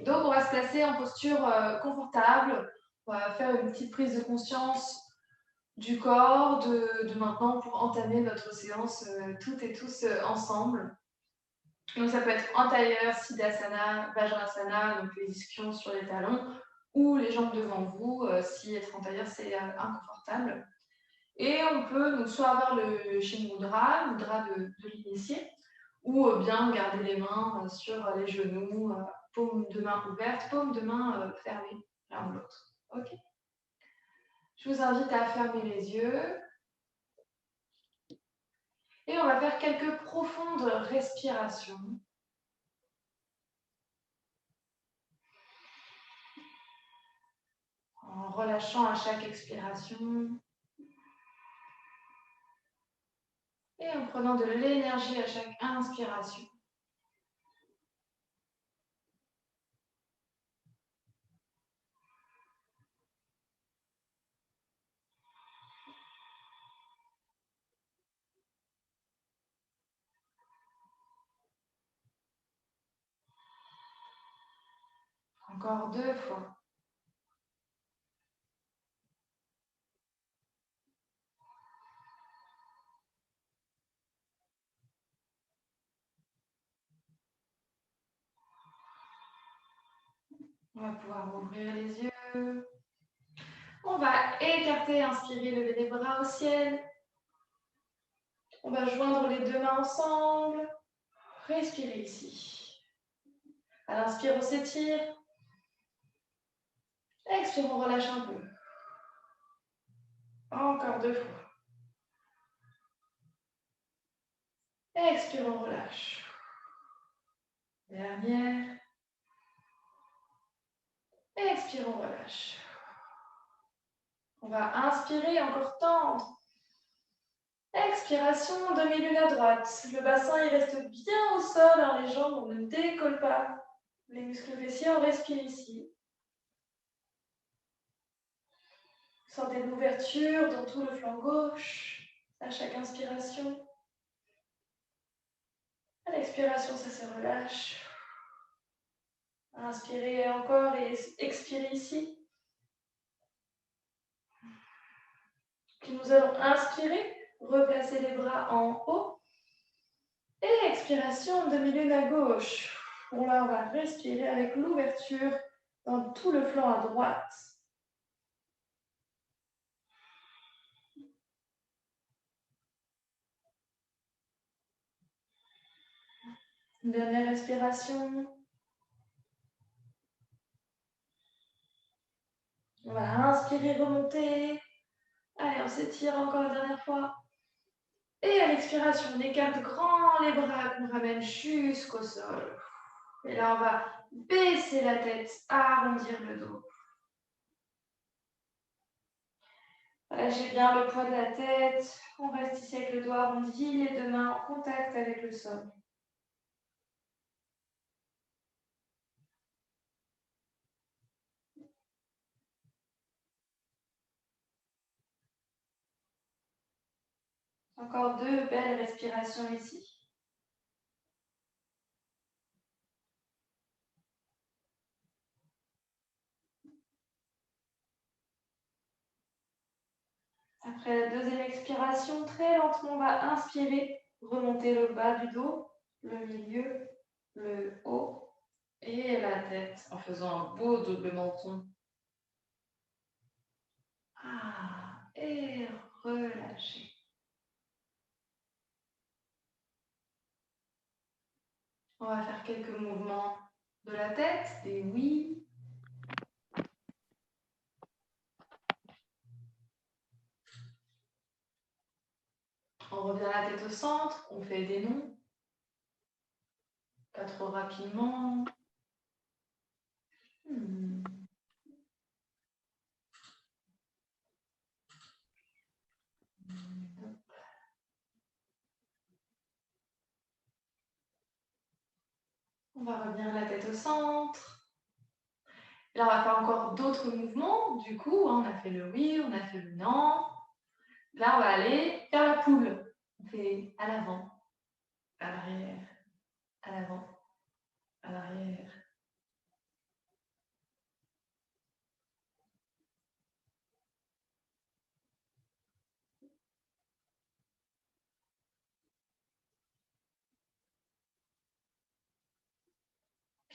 Donc, on va se placer en posture confortable. On va faire une petite prise de conscience du corps de maintenant pour entamer notre séance toutes et tous ensemble. Donc, ça peut être en tailleur, Siddhasana, Vajrasana, donc les ischions sur les talons, ou les jambes devant vous, si être en tailleur, c'est inconfortable. Et on peut donc soit avoir le Shin Mudra, le mudra de l'initié, ou bien garder les mains sur les genoux, paume de main ouverte, paume de main fermée, l'un ou l'autre. Ok. Je vous invite à fermer les yeux. Et on va faire quelques profondes respirations. En relâchant à chaque expiration. Et en prenant de l'énergie à chaque inspiration. Encore 2 fois. On va pouvoir ouvrir les yeux. On va écarter, inspirer, lever les bras au ciel. On va joindre les 2 mains ensemble. Respirez ici. À l'inspire, on s'étire. Expire, on relâche un peu. Encore 2 fois. Expire, on relâche. Dernière. Expire, on relâche. On va inspirer, encore tendre. Expiration, demi-lune à droite. Le bassin il reste bien au sol, hein, les jambes, on ne décolle pas. Les muscles fessiers, on respire ici. Sentez l'ouverture dans tout le flanc gauche à chaque inspiration. À l'expiration, ça se relâche. Inspirez encore et expirez ici. Puis nous allons inspirer, replacer les bras en haut. Et expiration, demi-lune à gauche. Bon, là, on va respirer avec l'ouverture dans tout le flanc à droite. Une dernière respiration. On va inspirer, remonter. Allez, on s'étire encore une dernière fois. Et à l'expiration, on écarte grand les bras qu'on ramène jusqu'au sol. Et là, on va baisser la tête, arrondir le dos. Lâchez bien le poids de la tête. On reste ici avec le doigt arrondi, les 2 mains en contact avec le sol. Encore 2 belles respirations ici. Après la deuxième expiration, très lentement, on va inspirer, remonter le bas du dos, le milieu, le haut et la tête en faisant un beau double menton. Et relâchez. On va faire quelques mouvements de la tête, des oui. On revient la tête au centre, on fait des non. Pas trop rapidement. On va revenir la tête au centre. Là, on va faire encore d'autres mouvements. Du coup, on a fait le oui, on a fait le non. Là, on va aller faire la poule. On fait à l'avant, à l'arrière, à l'avant, à l'arrière,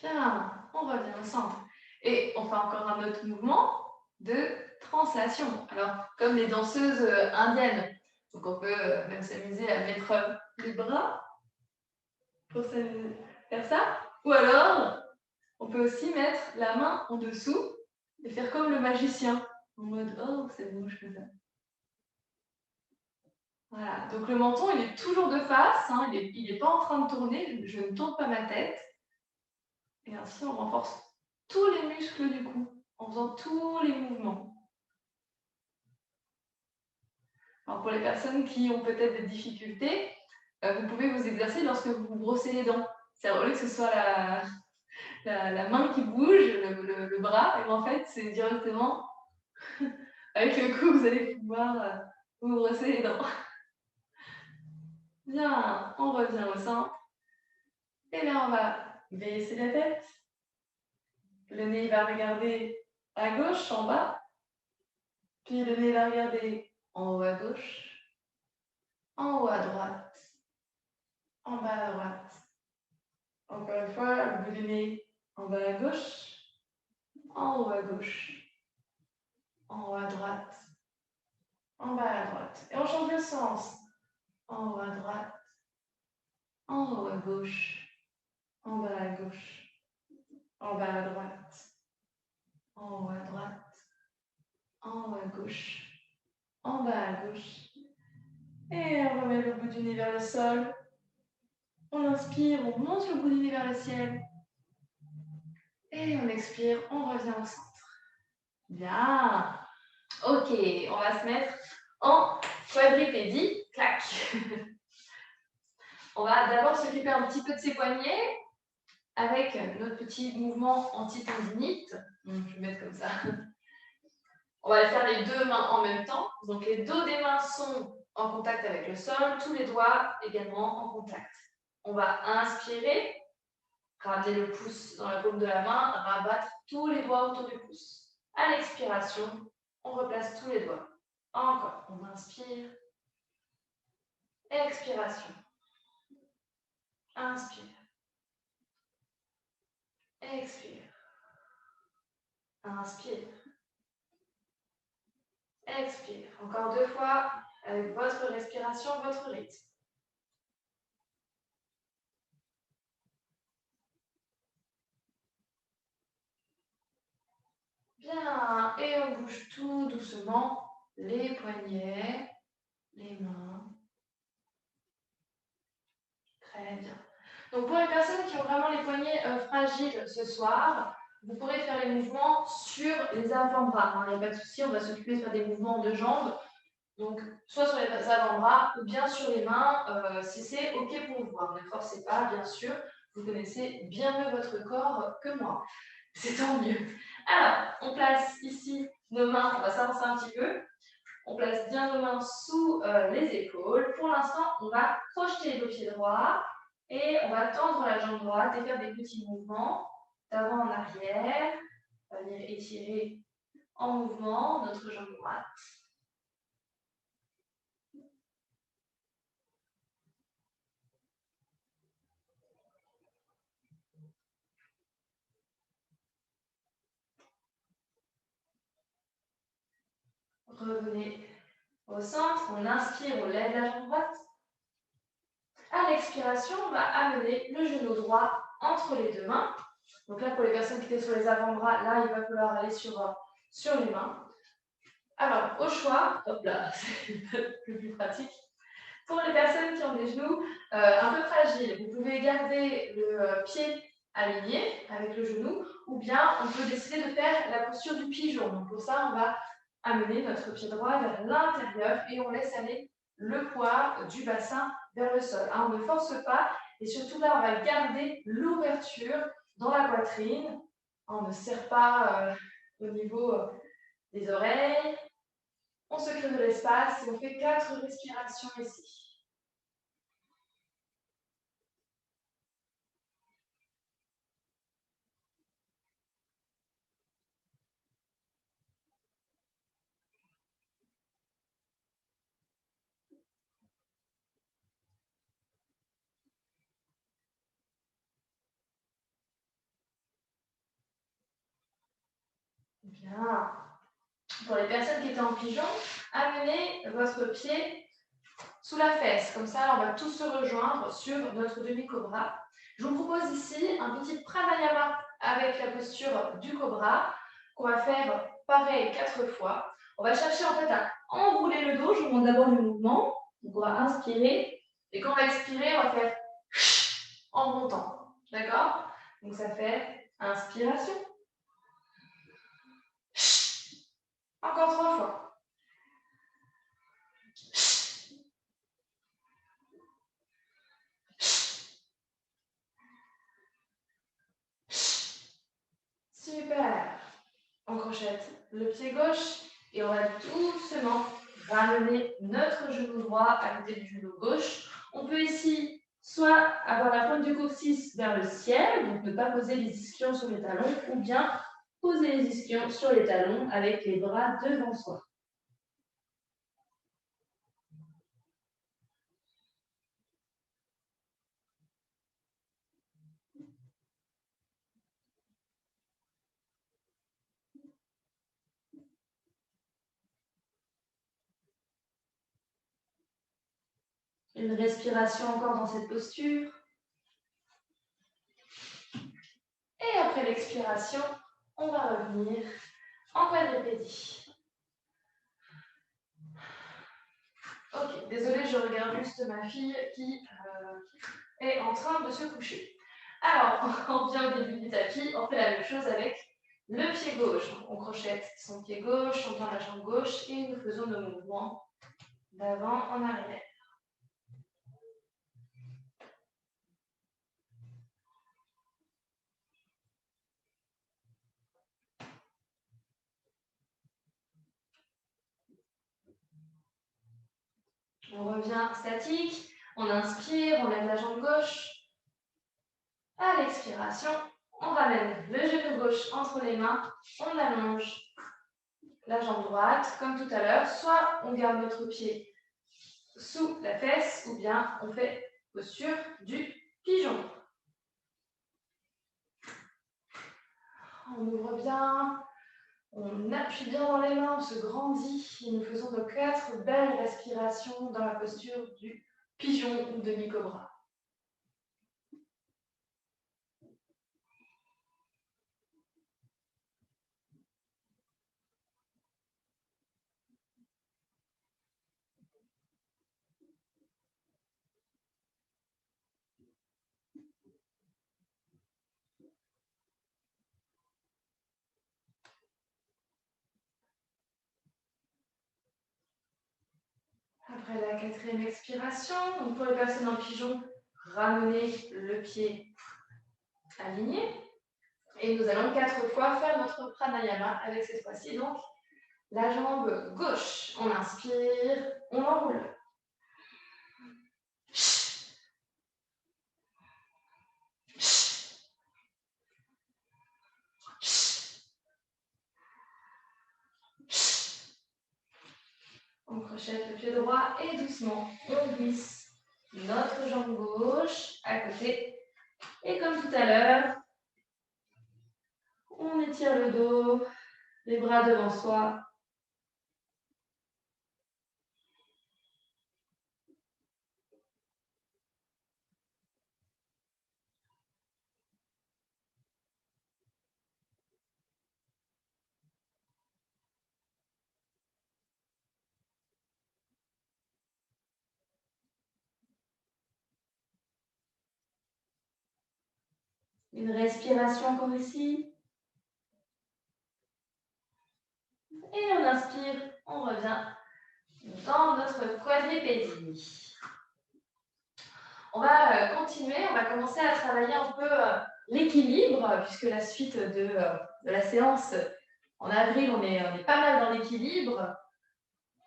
Bien, on revient au centre. Et on fait encore un autre mouvement de translation. Alors, comme les danseuses indiennes. Donc, on peut même s'amuser à mettre les bras pour faire ça. Ou alors, on peut aussi mettre la main en dessous et faire comme le magicien. En mode, oh, c'est bouge comme ça. Voilà, donc le menton, il est toujours de face, hein, il n'est pas en train de tourner, je ne tourne pas ma tête. Et ainsi, on renforce tous les muscles du cou, en faisant tous les mouvements. Alors pour les personnes qui ont peut-être des difficultés, vous pouvez vous exercer lorsque vous vous brossez les dents. C'est au lieu que ce soit la main qui bouge, le bras, et en fait, c'est directement avec le cou que vous allez pouvoir vous brosser les dents. Bien, on revient au centre. Et là, on va baisser la tête. Le nez va regarder à gauche, en bas. Puis le nez va regarder en haut à gauche, en haut à droite, en bas à droite. Encore une fois, le bout du nez en bas à gauche, en haut à gauche, en haut à droite, en bas à droite. Et on change de sens. En haut à droite, en haut à gauche, en bas à gauche, en bas à droite, en haut à droite, en haut à gauche, en bas à gauche. Et on remet le bout du nez vers le sol. On inspire, on monte le bout du nez vers le ciel. Et on expire, on revient au centre. Bien. Ok, on va se mettre en quadripédie. Clac. On va d'abord s'occuper un petit peu de ses poignets avec notre petit mouvement anti-tendinite. Donc, je vais mettre comme ça. On va faire les deux mains en même temps. Donc, les dos des mains sont en contact avec le sol, tous les doigts également en contact. On va inspirer, ramener le pouce dans la paume de la main, rabattre tous les doigts autour du pouce. À l'expiration, on replace tous les doigts. Encore, on inspire. Expiration. Inspire. Expire. Inspire. Expire. Encore 2 fois avec votre respiration, votre rythme. Bien. Et on bouge tout doucement. Les poignets, les mains. Très bien. Donc pour les personnes qui ont vraiment les poignets fragiles ce soir, vous pourrez faire les mouvements sur les avant-bras. Il n'y a pas de souci, on va s'occuper de faire des mouvements de jambes. Donc, soit sur les avant-bras ou bien sur les mains, si c'est OK pour vous. Ne forcez pas, bien sûr. Vous connaissez bien mieux votre corps que moi. C'est tant mieux. Alors, on place ici nos mains, on va s'avancer un petit peu. On place bien nos mains sous les épaules. Pour l'instant, on va crocheter le pied droit et on va tendre la jambe droite et faire des petits mouvements d'avant en arrière. On va venir étirer en mouvement notre jambe droite. Revenez au centre, on inspire, on lève la jambe droite. À l'expiration, on va amener le genou droit entre les deux mains. Donc là, pour les personnes qui étaient sur les avant-bras, là, il va falloir aller sur les mains. Alors, au choix, hop là, c'est le plus pratique. Pour les personnes qui ont des genoux un peu fragiles, vous pouvez garder le pied aligné avec le genou, ou bien on peut décider de faire la posture du pigeon. Donc pour ça, on va amener notre pied droit vers l'intérieur et on laisse aller le poids du bassin vers le sol. On ne force pas et surtout là, on va garder l'ouverture dans la poitrine. On ne serre pas au niveau des oreilles. On se crée de l'espace et on fait 4 respirations ici. Bien. Pour les personnes qui étaient en pigeon, amenez votre pied sous la fesse. Comme ça, on va tous se rejoindre sur notre demi-cobra. Je vous propose ici un petit pranayama avec la posture du cobra qu'on va faire pareil 4 fois. On va chercher en fait à enrouler le dos. Je vous montre d'abord le mouvement. Donc on va inspirer et quand on va expirer, on va faire en montant. D'accord? Donc ça fait inspiration. Encore 3 fois. Super. On crochette le pied gauche et on va doucement ramener notre genou droit à côté du genou gauche. On peut ici soit avoir la pointe du coccyx vers le ciel, donc ne pas poser les ischions sur les talons, ou bien poser les ischions sur les talons avec les bras devant soi. Une respiration encore dans cette posture. Et après l'expiration, on va revenir en quadripédie. Ok, désolée, je regarde juste ma fille qui est en train de se coucher. Alors, on vient au début du tapis, on fait la même chose avec le pied gauche. On crochette son pied gauche, on tend la jambe gauche et nous faisons nos mouvements d'avant en arrière. On revient statique, on inspire, on lève la jambe gauche. À l'expiration, on ramène le genou gauche entre les mains, on allonge la jambe droite, comme tout à l'heure. Soit on garde notre pied sous la fesse, ou bien on fait posture du pigeon. On ouvre bien, on appuie bien dans les mains, on se grandit et nous faisons nos 4 belles respirations dans la posture du pigeon ou demi-cobra. Après la 4e expiration, donc pour les personnes en pigeon, ramenez le pied aligné. Et nous allons 4 fois faire notre pranayama avec cette fois-ci donc la jambe gauche. On inspire, on enroule. On crochette le pied droit et doucement, on glisse notre jambe gauche à côté. Et comme tout à l'heure, on étire le dos, les bras devant soi. Une respiration encore ici. Et on inspire, on revient dans notre quadripédie. On va continuer, on va commencer à travailler un peu l'équilibre, puisque la suite de la séance, en avril, on est pas mal dans l'équilibre.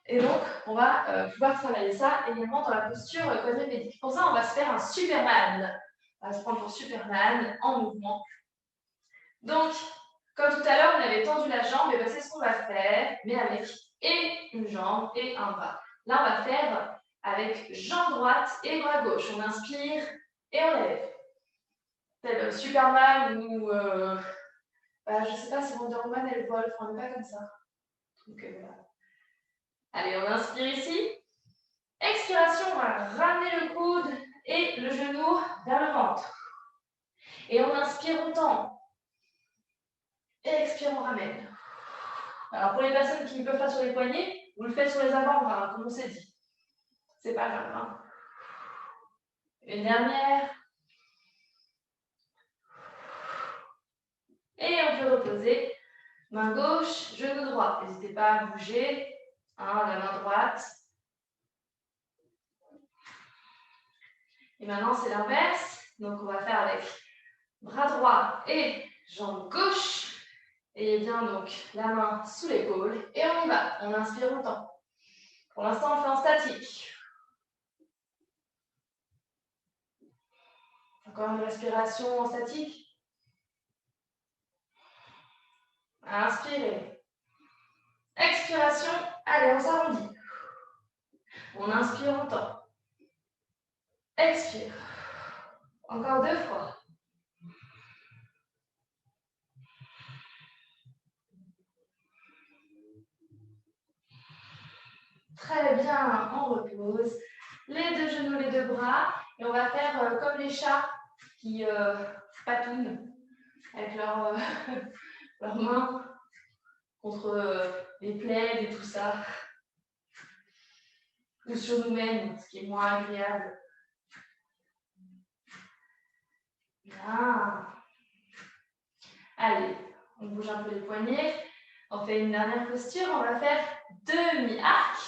Et donc, on va pouvoir travailler ça également dans la posture quadripédique. Pour ça, on va se faire un Superman. On va se prendre pour Superman en mouvement. Donc, comme tout à l'heure, on avait tendu la jambe, et bien c'est ce qu'on va faire, mais avec et une jambe et un bras. Là, on va faire avec jambe droite et bras gauche. On inspire et on lève. Tel Superman ou Bah, je ne sais pas si Wonder Woman, elle vole, enfin, elle n'est pas comme ça. Donc, voilà. Allez, on inspire ici. Expiration, on va ramener le coude et le genou vers le ventre. Et on inspire, on tend. Et expire, on ramène. Alors, pour les personnes qui ne peuvent pas sur les poignets, vous le faites sur les avant-bras, comme on s'est dit. C'est pas grave. Hein. Une dernière. Et on peut reposer. Main gauche, genou droit. N'hésitez pas à bouger. Hein, la main droite. Et maintenant, c'est l'inverse. Donc, on va faire avec bras droit et jambe gauche. Et bien, donc, la main sous l'épaule. Et on y va. On inspire longtemps. Pour l'instant, on fait en statique. Encore une respiration en statique. Inspirez. Expiration. Allez, on s'arrondit. On inspire longtemps. Expire. Encore 2 fois. Très bien, on repose. Les 2 genoux, les 2 bras. Et on va faire comme les chats qui patounent avec leurs mains contre les plaies et tout ça. Ou sur nous-mêmes, ce qui est moins agréable. Bien. Allez, on bouge un peu les poignets. On fait une dernière posture. On va faire demi-arc.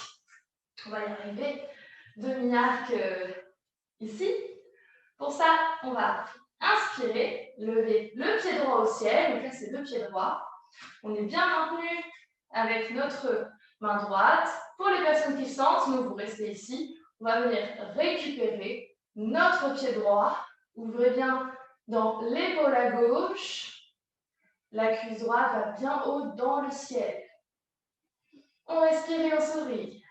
On va y arriver. Demi-arc ici. Pour ça, on va inspirer, lever le pied droit au ciel. Donc là, c'est le pied droit. On est bien maintenu avec notre main droite. Pour les personnes qui sentent, sinon vous restez ici. On va venir récupérer notre pied droit. Ouvrez bien dans l'épaule à gauche. La cuisse droite va bien haut dans le ciel. On respire et on sourit.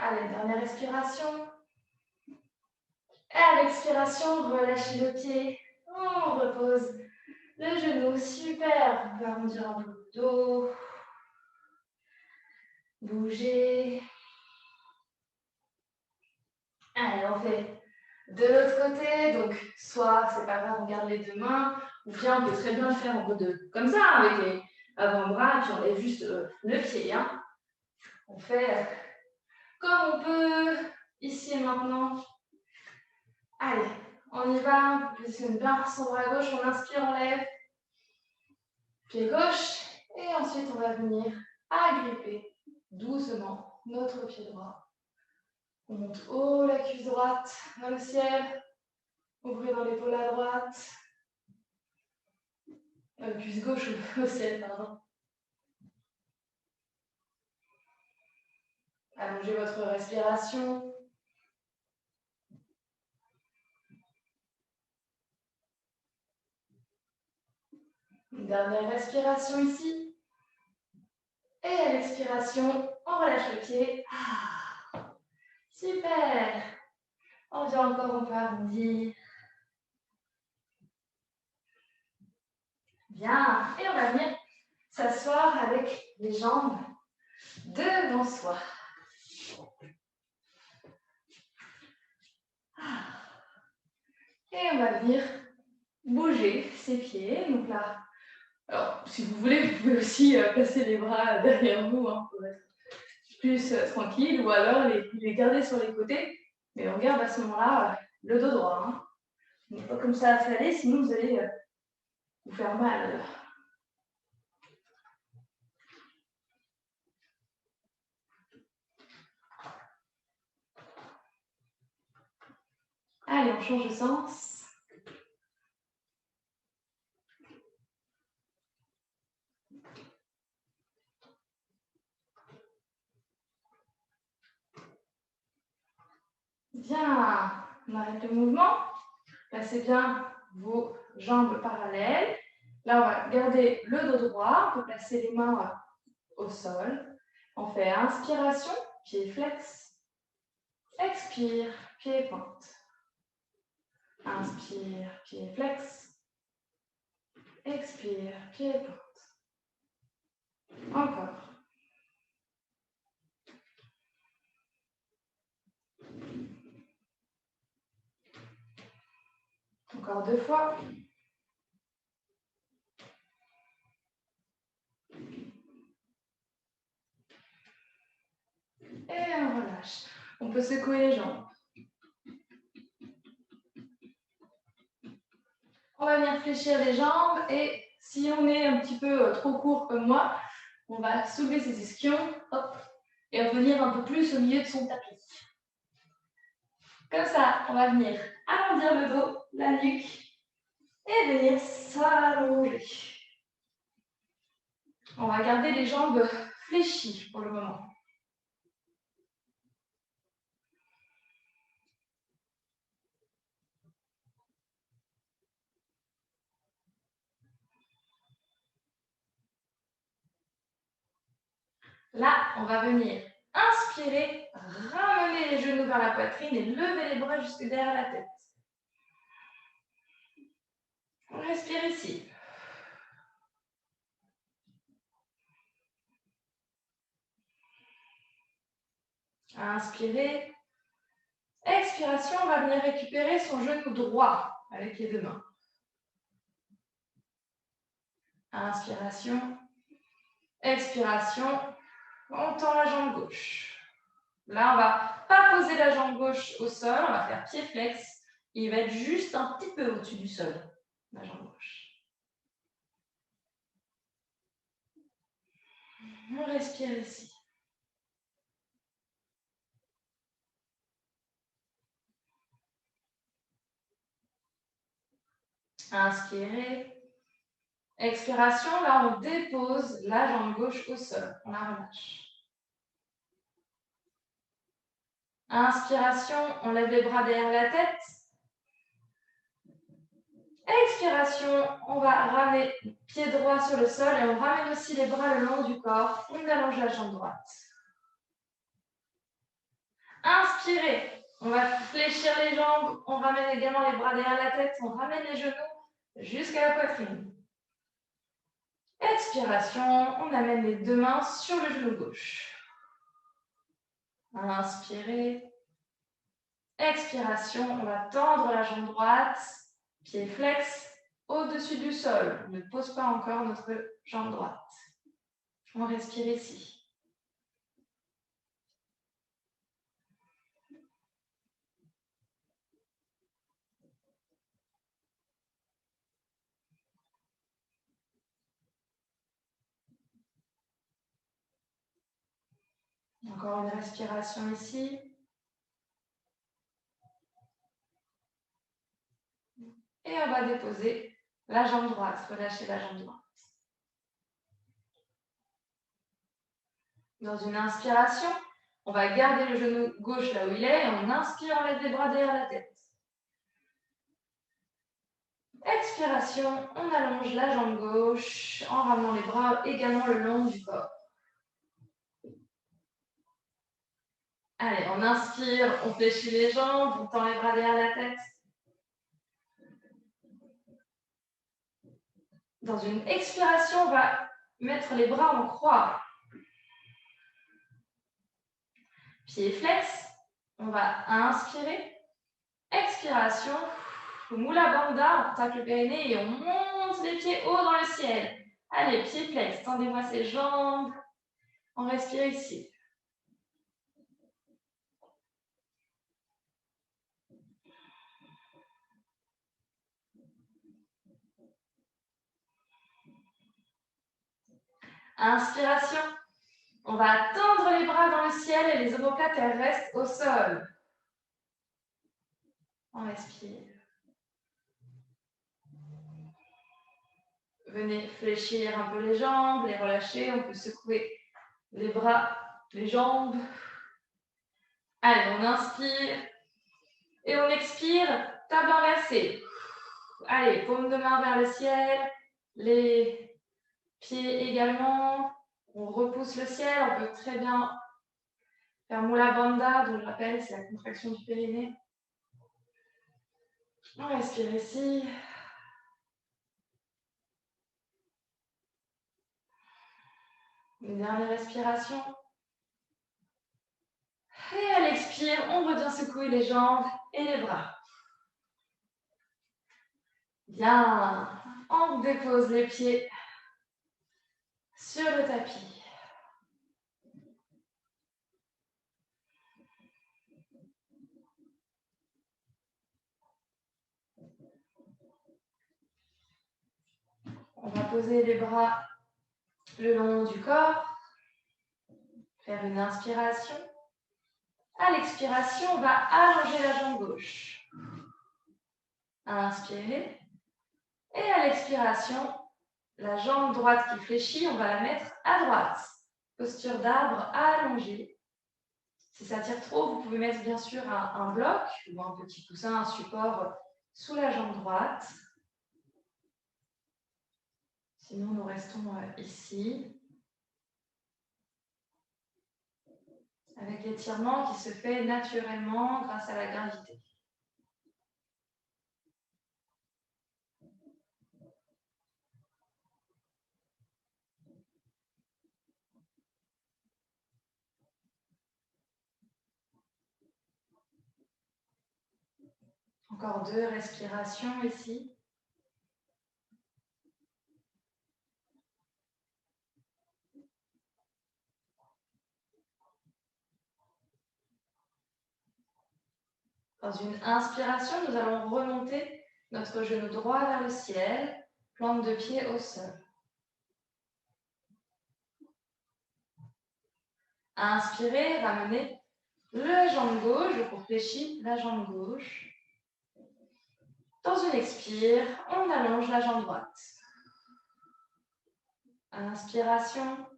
Allez, dernière respiration. Et à l'expiration, relâchez le pied. On repose le genou. Super. On peut arrondir un peu le dos. Bouger. Allez, on fait de l'autre côté. Donc, soit, c'est pas grave, on garde les 2 mains. Ou bien, on peut très bien le faire en mode comme ça, avec les avant-bras. Et puis, on lève juste le pied. Hein. On fait comme on peut, ici et maintenant. Allez, on y va. On positionne bien son bras gauche. On inspire, on lève. Pied gauche. Et ensuite, on va venir agripper doucement notre pied droit. On monte haut la cuisse droite dans le ciel. Ouvrez dans l'épaule à droite. Cuisse gauche au ciel, pardon. Allongez votre respiration. Une dernière respiration ici. Et à l'expiration, on relâche le pied. Ah, super. On vient encore, on peut arrondir. Bien. Et on va venir s'asseoir avec les jambes devant soi. Et on va venir bouger ses pieds. Donc là, alors si vous voulez, vous pouvez aussi passer les bras derrière vous hein, pour être plus tranquille ou alors les garder sur les côtés. Mais on garde à ce moment-là le dos droit. Hein. Donc pas comme ça affaler, sinon vous allez vous faire mal. Allez, on change de sens. Bien, on arrête le mouvement. Placez bien vos jambes parallèles. Là, on va garder le dos droit. On peut placer les mains au sol. On fait inspiration, pied flex. Expire, pied pointe. Inspire, pied flex. Expire, pied pointe. Encore. Encore 2 fois. Et on relâche. On peut secouer les jambes. On va venir fléchir les jambes et si on est un petit peu trop court comme moi, on va soulever ses ischions hop, et revenir un peu plus au milieu de son tapis. Comme ça, on va venir arrondir le dos, la nuque et venir s'allonger. On va garder les jambes fléchies pour le moment. Là, on va venir inspirer, ramener les genoux vers la poitrine et lever les bras jusque derrière la tête. On respire ici. Inspirez. Expiration, on va venir récupérer son genou droit avec les 2 mains. Inspiration. Expiration. On tend la jambe gauche. Là, on ne va pas poser la jambe gauche au sol, on va faire pied flex. Il va être juste un petit peu au-dessus du sol, la jambe gauche. On respire ici. Inspirez. Expiration, là, on dépose la jambe gauche au sol. On la relâche. Inspiration, on lève les bras derrière la tête. Expiration, on va ramener pied droit sur le sol et on ramène aussi les bras le long du corps. On allonge la jambe droite. Inspirez, on va fléchir les jambes, on ramène également les bras derrière la tête, on ramène les genoux jusqu'à la poitrine. Expiration, on amène les 2 mains sur le genou gauche. Inspirez. Expiration, on va tendre la jambe droite, pied flex au-dessus du sol. On ne pose pas encore notre jambe droite. On respire ici. Encore une respiration ici. Et on va déposer la jambe droite, relâcher la jambe droite. Dans une inspiration, on va garder le genou gauche là où il est et on inspire, on lève les bras derrière la tête. Expiration, on allonge la jambe gauche en ramenant les bras également le long du corps. Allez, on inspire, on fléchit les jambes, on tend les bras derrière la tête. Dans une expiration, on va mettre les bras en croix. Pied flex, on va inspirer. Expiration, Mula Bandha, on tacle le périnée et on monte les pieds haut dans le ciel. Allez, pied flex, tendez-moi ces jambes. On respire ici. Inspiration. On va tendre les bras dans le ciel et les omoplates restent au sol. On respire. Venez fléchir un peu les jambes, les relâcher. On peut secouer les bras, les jambes. Allez, on inspire et on expire, table inversée. Allez, paume de main vers le ciel, les pieds également. On repousse le ciel, on peut très bien Faire Mula Bandha, dont je rappelle, c'est la contraction du périnée. On respire ici. Une dernière respiration. Et à l'expire, on revient secouer les jambes et les bras. Bien. On dépose les pieds sur le tapis. On va poser les bras le long du corps. Faire une inspiration. À l'expiration, on va allonger la jambe gauche. Inspirez. Et à l'expiration, la jambe droite qui fléchit, on va la mettre à droite. Posture d'arbre allongée. Si ça tire trop, vous pouvez mettre bien sûr un bloc ou un petit coussin, un support sous la jambe droite. Sinon, nous restons ici. Avec l'étirement qui se fait naturellement grâce à la gravité. Encore 2 respirations ici. Dans une inspiration, nous allons remonter notre genou droit vers le ciel, plante de pied au sol. Inspirez, ramenez la jambe gauche, on fléchit la jambe gauche. Dans une expire, on allonge la jambe droite. Inspiration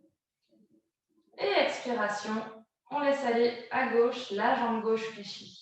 et expiration, on laisse aller à gauche la jambe gauche fléchie.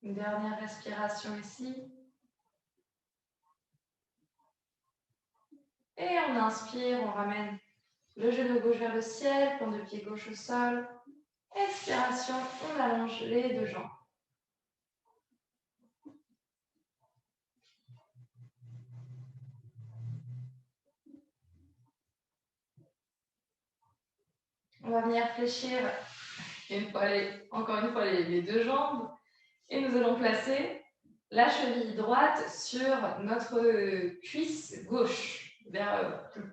Une dernière respiration ici. Et on inspire, on ramène le genou gauche vers le ciel, plante de pied gauche au sol. Expiration, on allonge les 2 jambes. On va venir fléchir encore une fois les 2 jambes. Et nous allons placer la cheville droite sur notre cuisse gauche,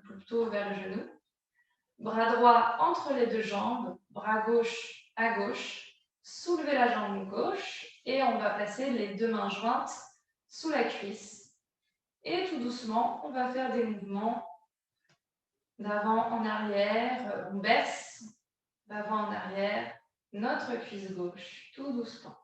plutôt vers le genou. Bras droit entre les 2 jambes, bras gauche à gauche. Soulevez la jambe gauche et on va placer les 2 mains jointes sous la cuisse. Et tout doucement, on va faire des mouvements d'avant en arrière. On baisse d'avant en arrière notre cuisse gauche, tout doucement.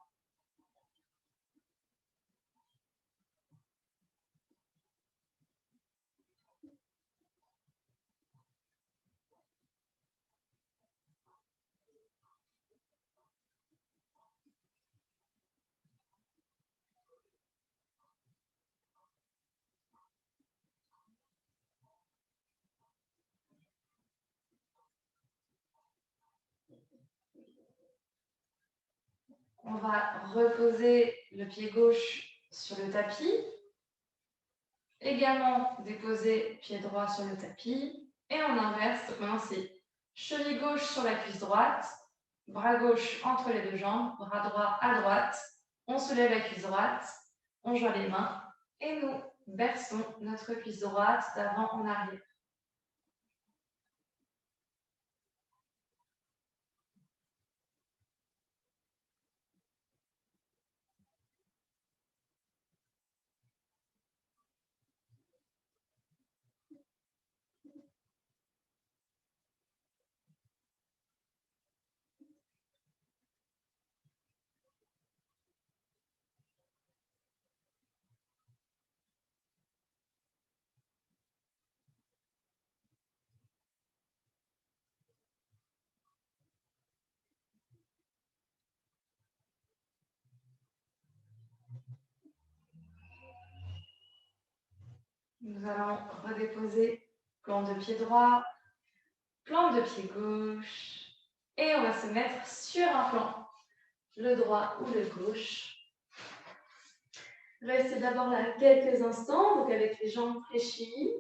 On va reposer le pied gauche sur le tapis. Également déposer pied droit sur le tapis. Et en inverse, maintenant c'est cheville gauche sur la cuisse droite, bras gauche entre les 2 jambes, bras droit à droite. On soulève la cuisse droite, on joint les mains et nous berçons notre cuisse droite d'avant en arrière. Nous allons redéposer plante de pied droit, plante de pied gauche. Et on va se mettre sur un flanc, le droit ou le gauche. Restez d'abord là quelques instants, donc avec les jambes fléchies.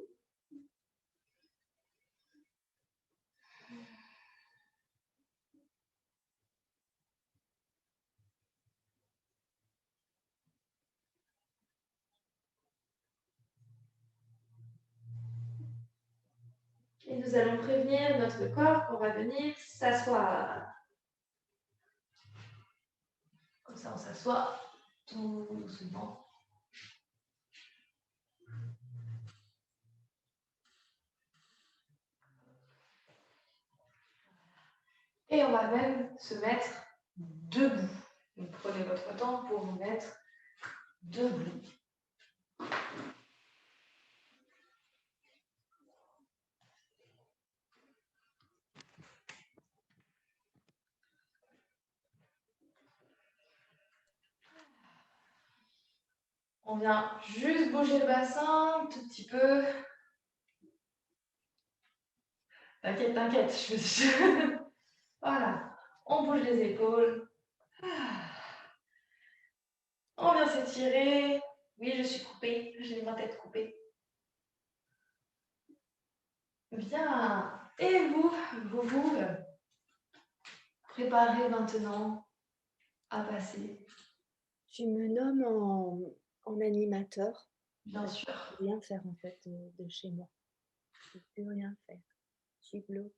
Et nous allons prévenir notre corps qu'on va venir s'asseoir. Comme ça, on s'assoit tout doucement. Et on va même se mettre debout. Donc, prenez votre temps pour vous mettre debout. On vient juste bouger le bassin un tout petit peu. T'inquiète, t'inquiète. Voilà. On bouge les épaules. On vient s'étirer. Oui, je suis coupée. J'ai ma tête coupée. Bien. Et vous préparez maintenant à passer. Tu me nommes en animateur. Bien sûr. Je peux rien faire en fait de chez moi. Je ne peux plus rien faire. Je suis bloquée.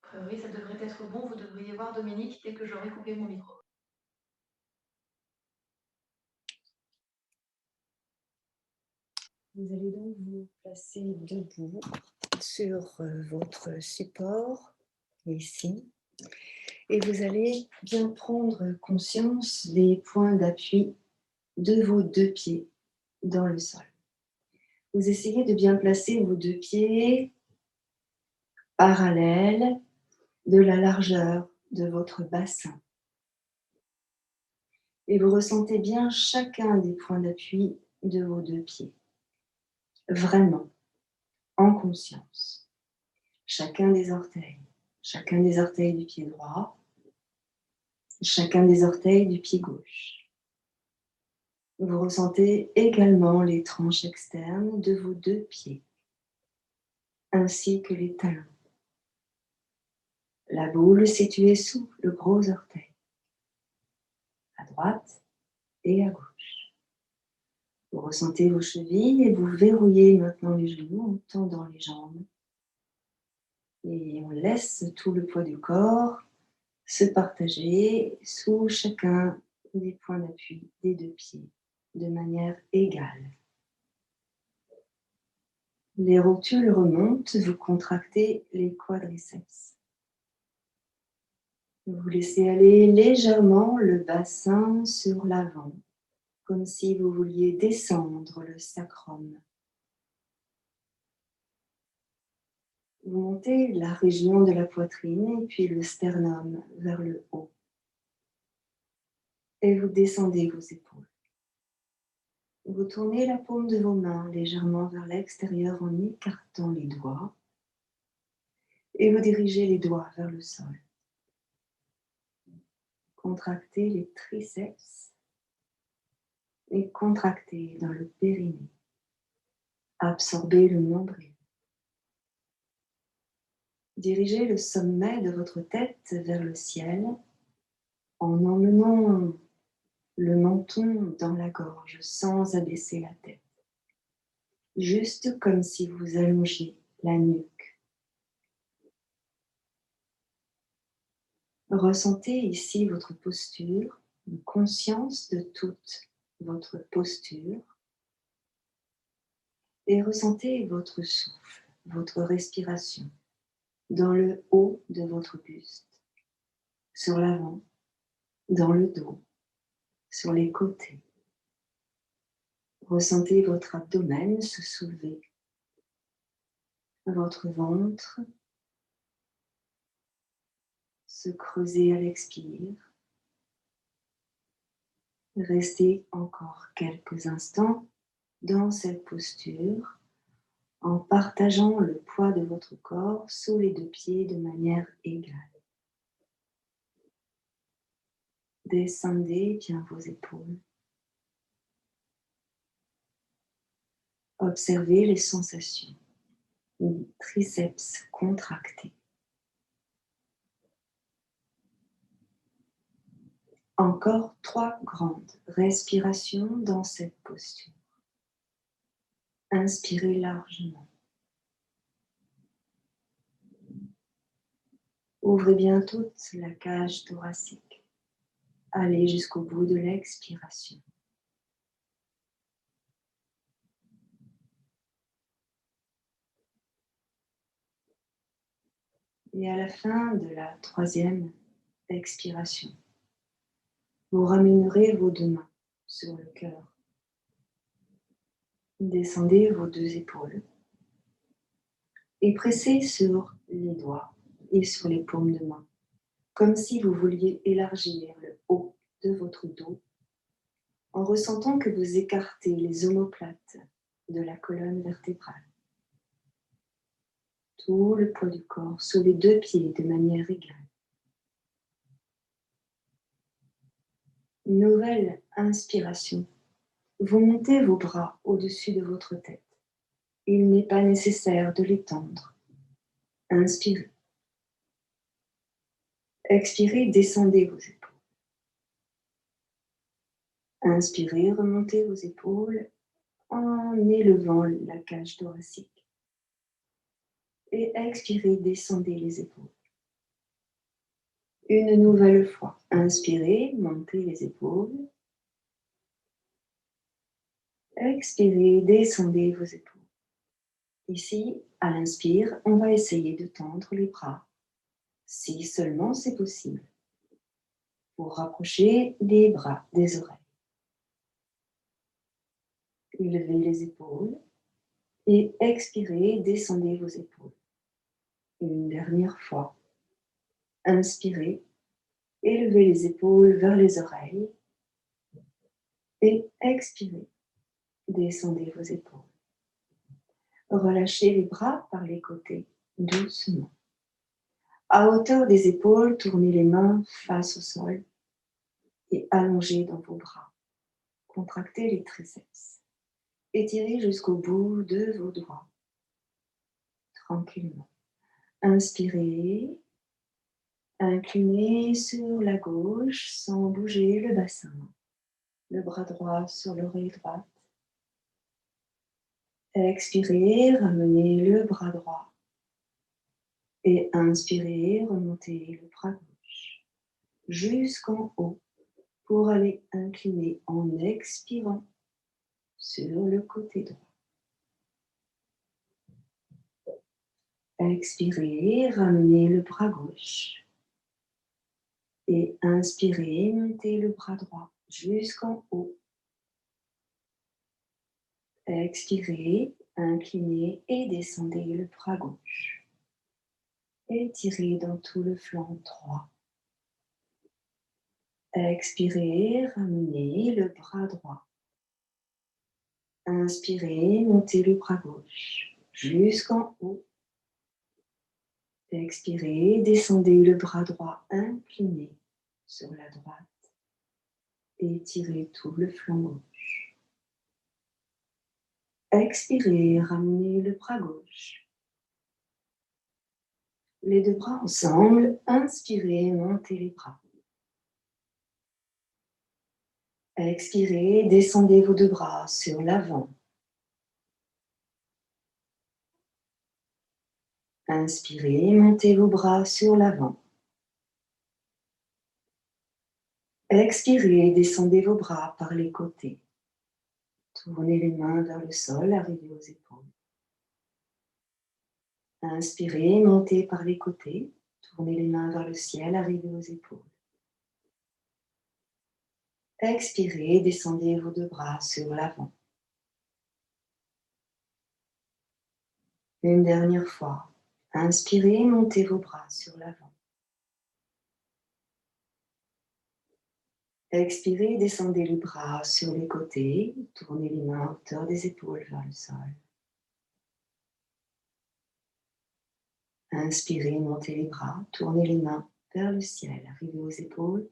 A priori, ça devrait être bon. Vous devriez voir Dominique dès que j'aurai coupé mon micro. Vous allez donc vous placer debout sur votre support, ici, et vous allez bien prendre conscience des points d'appui de vos deux pieds dans le sol. Vous essayez de bien placer vos deux pieds parallèles de la largeur de votre bassin. Et vous ressentez bien chacun des points d'appui de vos deux pieds. Vraiment, en conscience. Chacun des orteils du pied droit, chacun des orteils du pied gauche. Vous ressentez également les tranches externes de vos deux pieds, ainsi que les talons. La boule située sous le gros orteil, à droite et à gauche. Vous ressentez vos chevilles et vous verrouillez maintenant les genoux en tendant les jambes. Et on laisse tout le poids du corps se partager sous chacun des points d'appui des deux pieds de manière égale. Les rotules remontent, vous contractez les quadriceps. Vous laissez aller légèrement le bassin sur l'avant, comme si vous vouliez descendre le sacrum. Vous montez la région de la poitrine, puis le sternum vers le haut. Et vous descendez vos épaules. Vous tournez la paume de vos mains légèrement vers l'extérieur en écartant les doigts. Et vous dirigez les doigts vers le sol. Contractez les triceps et contractez dans le périnée. Absorbez le nombril. Dirigez le sommet de votre tête vers le ciel en emmenant le menton dans la gorge sans abaisser la tête. Juste comme si vous allongiez la nuque. Ressentez ici votre posture, une conscience de toute votre posture et ressentez votre souffle, votre respiration dans le haut de votre buste, sur l'avant, dans le dos, sur les côtés. Ressentez votre abdomen se soulever, votre ventre se creuser à l'expire. Restez encore quelques instants dans cette posture en partageant le poids de votre corps sous les deux pieds de manière égale. Descendez bien vos épaules. Observez les sensations. Triceps contractés. Encore 3 grandes respirations dans cette posture. Inspirez largement. Ouvrez bien toute la cage thoracique. Allez jusqu'au bout de l'expiration. Et à la fin de la 3e expiration, vous ramènerez vos 2 mains sur le cœur. Descendez vos 2 épaules et pressez sur les doigts et sur les paumes de main, comme si vous vouliez élargir le haut de votre dos en ressentant que vous écartez les omoplates de la colonne vertébrale. Tout le poids du corps sous les 2 pieds de manière égale. Nouvelle inspiration. Vous montez vos bras au-dessus de votre tête. Il n'est pas nécessaire de les tendre. Inspirez. Expirez, descendez vos épaules. Inspirez, remontez vos épaules en élevant la cage thoracique. Et expirez, descendez les épaules. Une nouvelle fois. Inspirez, montez les épaules. Expirez, descendez vos épaules. Ici, à l'inspire, on va essayer de tendre les bras, si seulement c'est possible, pour rapprocher les bras des oreilles. Levez les épaules et expirez, descendez vos épaules. Une dernière fois. Inspirez, élevez les épaules vers les oreilles et expirez, descendez vos épaules. Relâchez les bras par les côtés, doucement. À hauteur des épaules, tournez les mains face au sol et allongez dans vos bras. Contractez les triceps. Étirez jusqu'au bout de vos doigts. Tranquillement. Inspirez. Inclinez sur la gauche sans bouger le bassin. Le bras droit sur l'oreille droite. Expirez, ramenez le bras droit. Et inspirez, remontez le bras gauche jusqu'en haut pour aller incliner en expirant sur le côté droit. Expirez, ramenez le bras gauche. Et inspirez, montez le bras droit jusqu'en haut. Expirez, inclinez et descendez le bras gauche. Étirez dans tout le flanc droit. Expirez, ramenez le bras droit. Inspirez, montez le bras gauche jusqu'en haut. Expirez, descendez le bras droit incliné sur la droite. Étirez tout le flanc gauche. Expirez, ramenez le bras gauche. Les 2 bras ensemble. Inspirez, montez les bras. Expirez, descendez vos 2 bras sur l'avant. Inspirez, montez vos bras sur l'avant. Expirez, descendez vos bras par les côtés. Tournez les mains vers le sol, arrivez aux épaules. Inspirez, montez par les côtés. Tournez les mains vers le ciel, arrivez aux épaules. Expirez, descendez vos 2 bras sur l'avant. Une dernière fois. Inspirez, montez vos bras sur l'avant. Expirez, descendez les bras sur les côtés, tournez les mains à hauteur des épaules vers le sol. Inspirez, montez les bras, tournez les mains vers le ciel, arrivez aux épaules.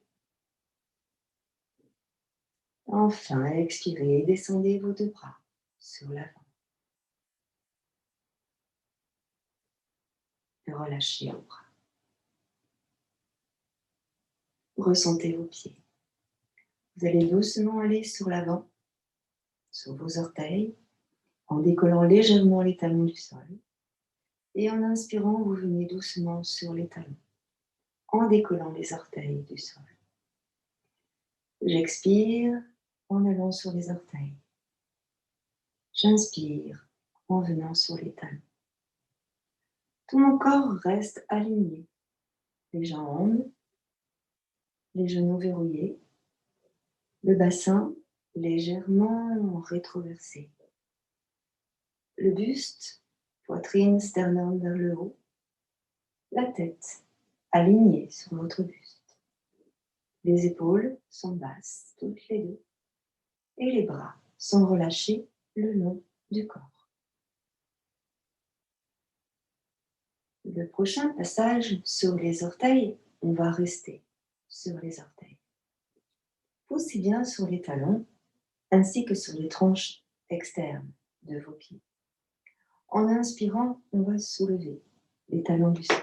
Enfin, expirez, descendez vos deux bras sur l'avant. Relâchez vos bras. Ressentez vos pieds. Vous allez doucement aller sur l'avant, sur vos orteils, en décollant légèrement les talons du sol. Et en inspirant, vous venez doucement sur les talons, en décollant les orteils du sol. J'expire en allant sur les orteils. J'inspire en venant sur les talons. Tout mon corps reste aligné. Les jambes, les genoux verrouillés, le bassin légèrement rétroversé. Le buste, poitrine, sternum vers le haut. La tête alignée sur votre buste. Les épaules sont basses, toutes les deux. Et les bras sont relâchés le long du corps. Le prochain passage sur les orteils, on va rester sur les orteils. Poussez bien sur les talons ainsi que sur les tranches externes de vos pieds. En inspirant, on va soulever les talons du sol.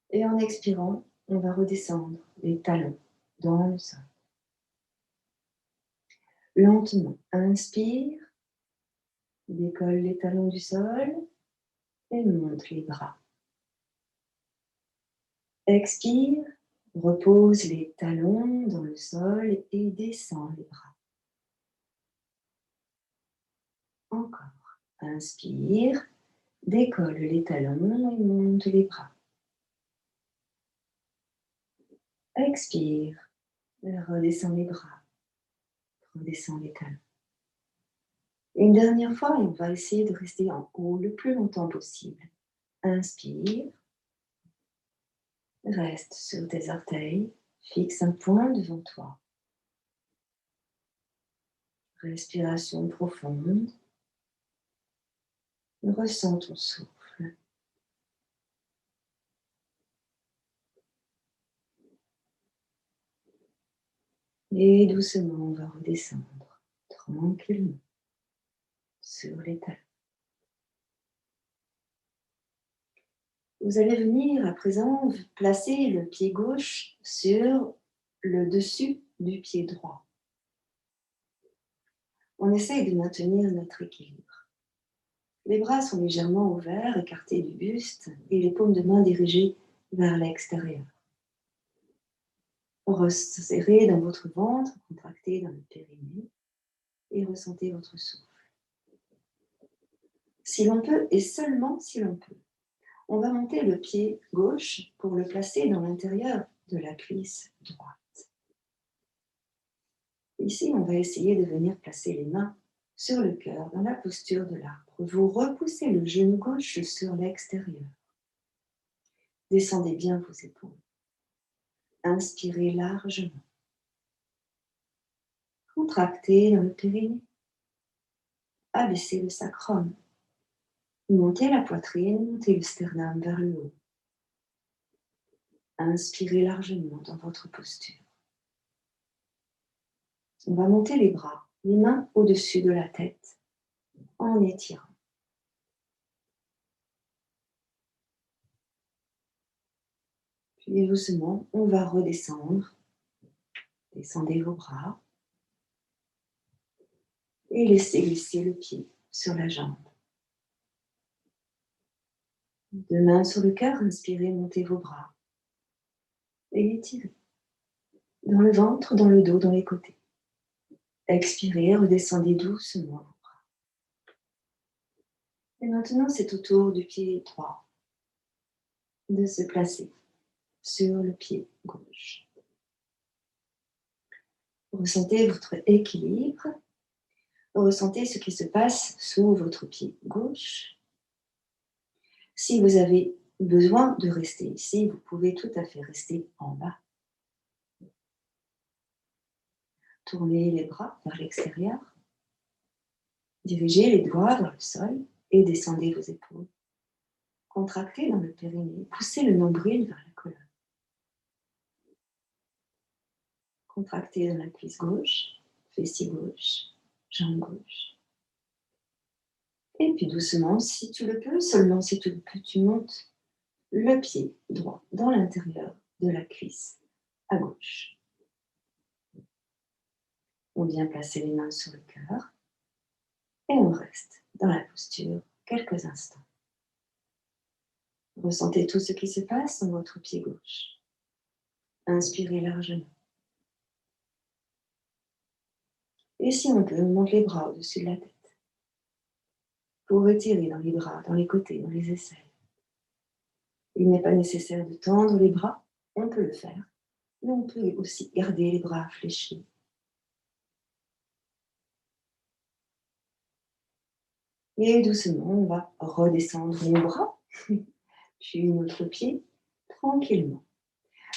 Et en expirant, on va redescendre les talons dans le sol. Lentement, inspire, décolle les talons du sol et monte les bras. Expire, repose les talons dans le sol et descend les bras. Encore, inspire, décolle les talons et monte les bras. Expire, redescend les bras, redescend les talons. Une dernière fois, et on va essayer de rester en haut le plus longtemps possible. Inspire, reste sur tes orteils, fixe un point devant toi. Respiration profonde. Ressens ton souffle. Et doucement, on va redescendre tranquillement sur les talons. Vous allez venir à présent placer le pied gauche sur le dessus du pied droit. On essaye de maintenir notre équilibre. Les bras sont légèrement ouverts, écartés du buste et les paumes de main dirigées vers l'extérieur. Resserrez dans votre ventre, contractez dans le périnée et ressentez votre souffle. Si l'on peut, et seulement si l'on peut, on va monter le pied gauche pour le placer dans l'intérieur de la cuisse droite. Ici, on va essayer de venir placer les mains sur le cœur dans la posture de l'arbre. Vous repoussez le genou gauche sur l'extérieur. Descendez bien vos épaules. Inspirez largement. Contractez dans le périnée. Abaissez le sacrum. Montez la poitrine, montez le sternum vers le haut. Inspirez largement dans votre posture. On va monter les bras, les mains au-dessus de la tête, en étirant. Puis doucement, on va redescendre. Descendez vos bras et laissez glisser le pied sur la jambe. Deux mains sur le cœur, inspirez, montez vos bras et étirez. Dans le ventre, dans le dos, dans les côtés. Expirez, redescendez doucement vos bras. Et maintenant, c'est au tour du pied droit de se placer sur le pied gauche. Ressentez votre équilibre. Ressentez ce qui se passe sous votre pied gauche. Si vous avez besoin de rester ici, vous pouvez tout à fait rester en bas. Tournez les bras vers l'extérieur. Dirigez les doigts vers le sol et descendez vos épaules. Contractez dans le périnée. Poussez le nombril vers la colonne. Contractez dans la cuisse gauche, fessier gauche, jambe gauche. Et puis doucement, si tu le peux, seulement si tu le peux, tu montes le pied droit dans l'intérieur de la cuisse à gauche. On vient placer les mains sur le cœur et on reste dans la posture quelques instants. Ressentez tout ce qui se passe dans votre pied gauche. Inspirez largement. Et si on peut, on monte les bras au-dessus de la tête. Pour retirer dans les bras, dans les côtés, dans les aisselles. Il n'est pas nécessaire de tendre les bras, on peut le faire, mais on peut aussi garder les bras fléchis. Et doucement, on va redescendre les bras, puis notre pied, tranquillement.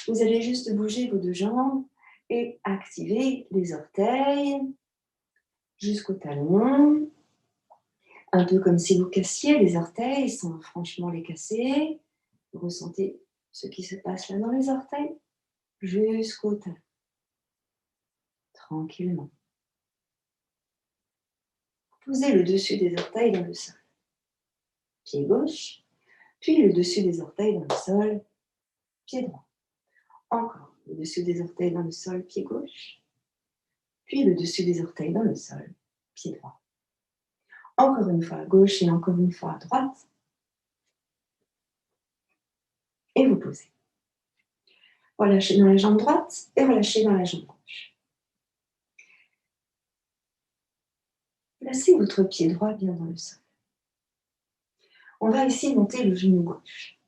Vous allez juste bouger vos deux jambes et activer les orteils jusqu'au talon. Un peu comme si vous cassiez les orteils sans franchement les casser. Vous ressentez ce qui se passe là dans les orteils jusqu'au talon. Tranquillement. Posez le dessus des orteils dans le sol. Pied gauche, puis le dessus des orteils dans le sol, pied droit. Encore le dessus des orteils dans le sol, pied gauche, puis le dessus des orteils dans le sol, pied droit. Encore une fois à gauche et encore une fois à droite. Et vous posez. Relâchez dans la jambe droite et relâchez dans la jambe gauche. Placez votre pied droit bien dans le sol. On va ici monter le genou gauche.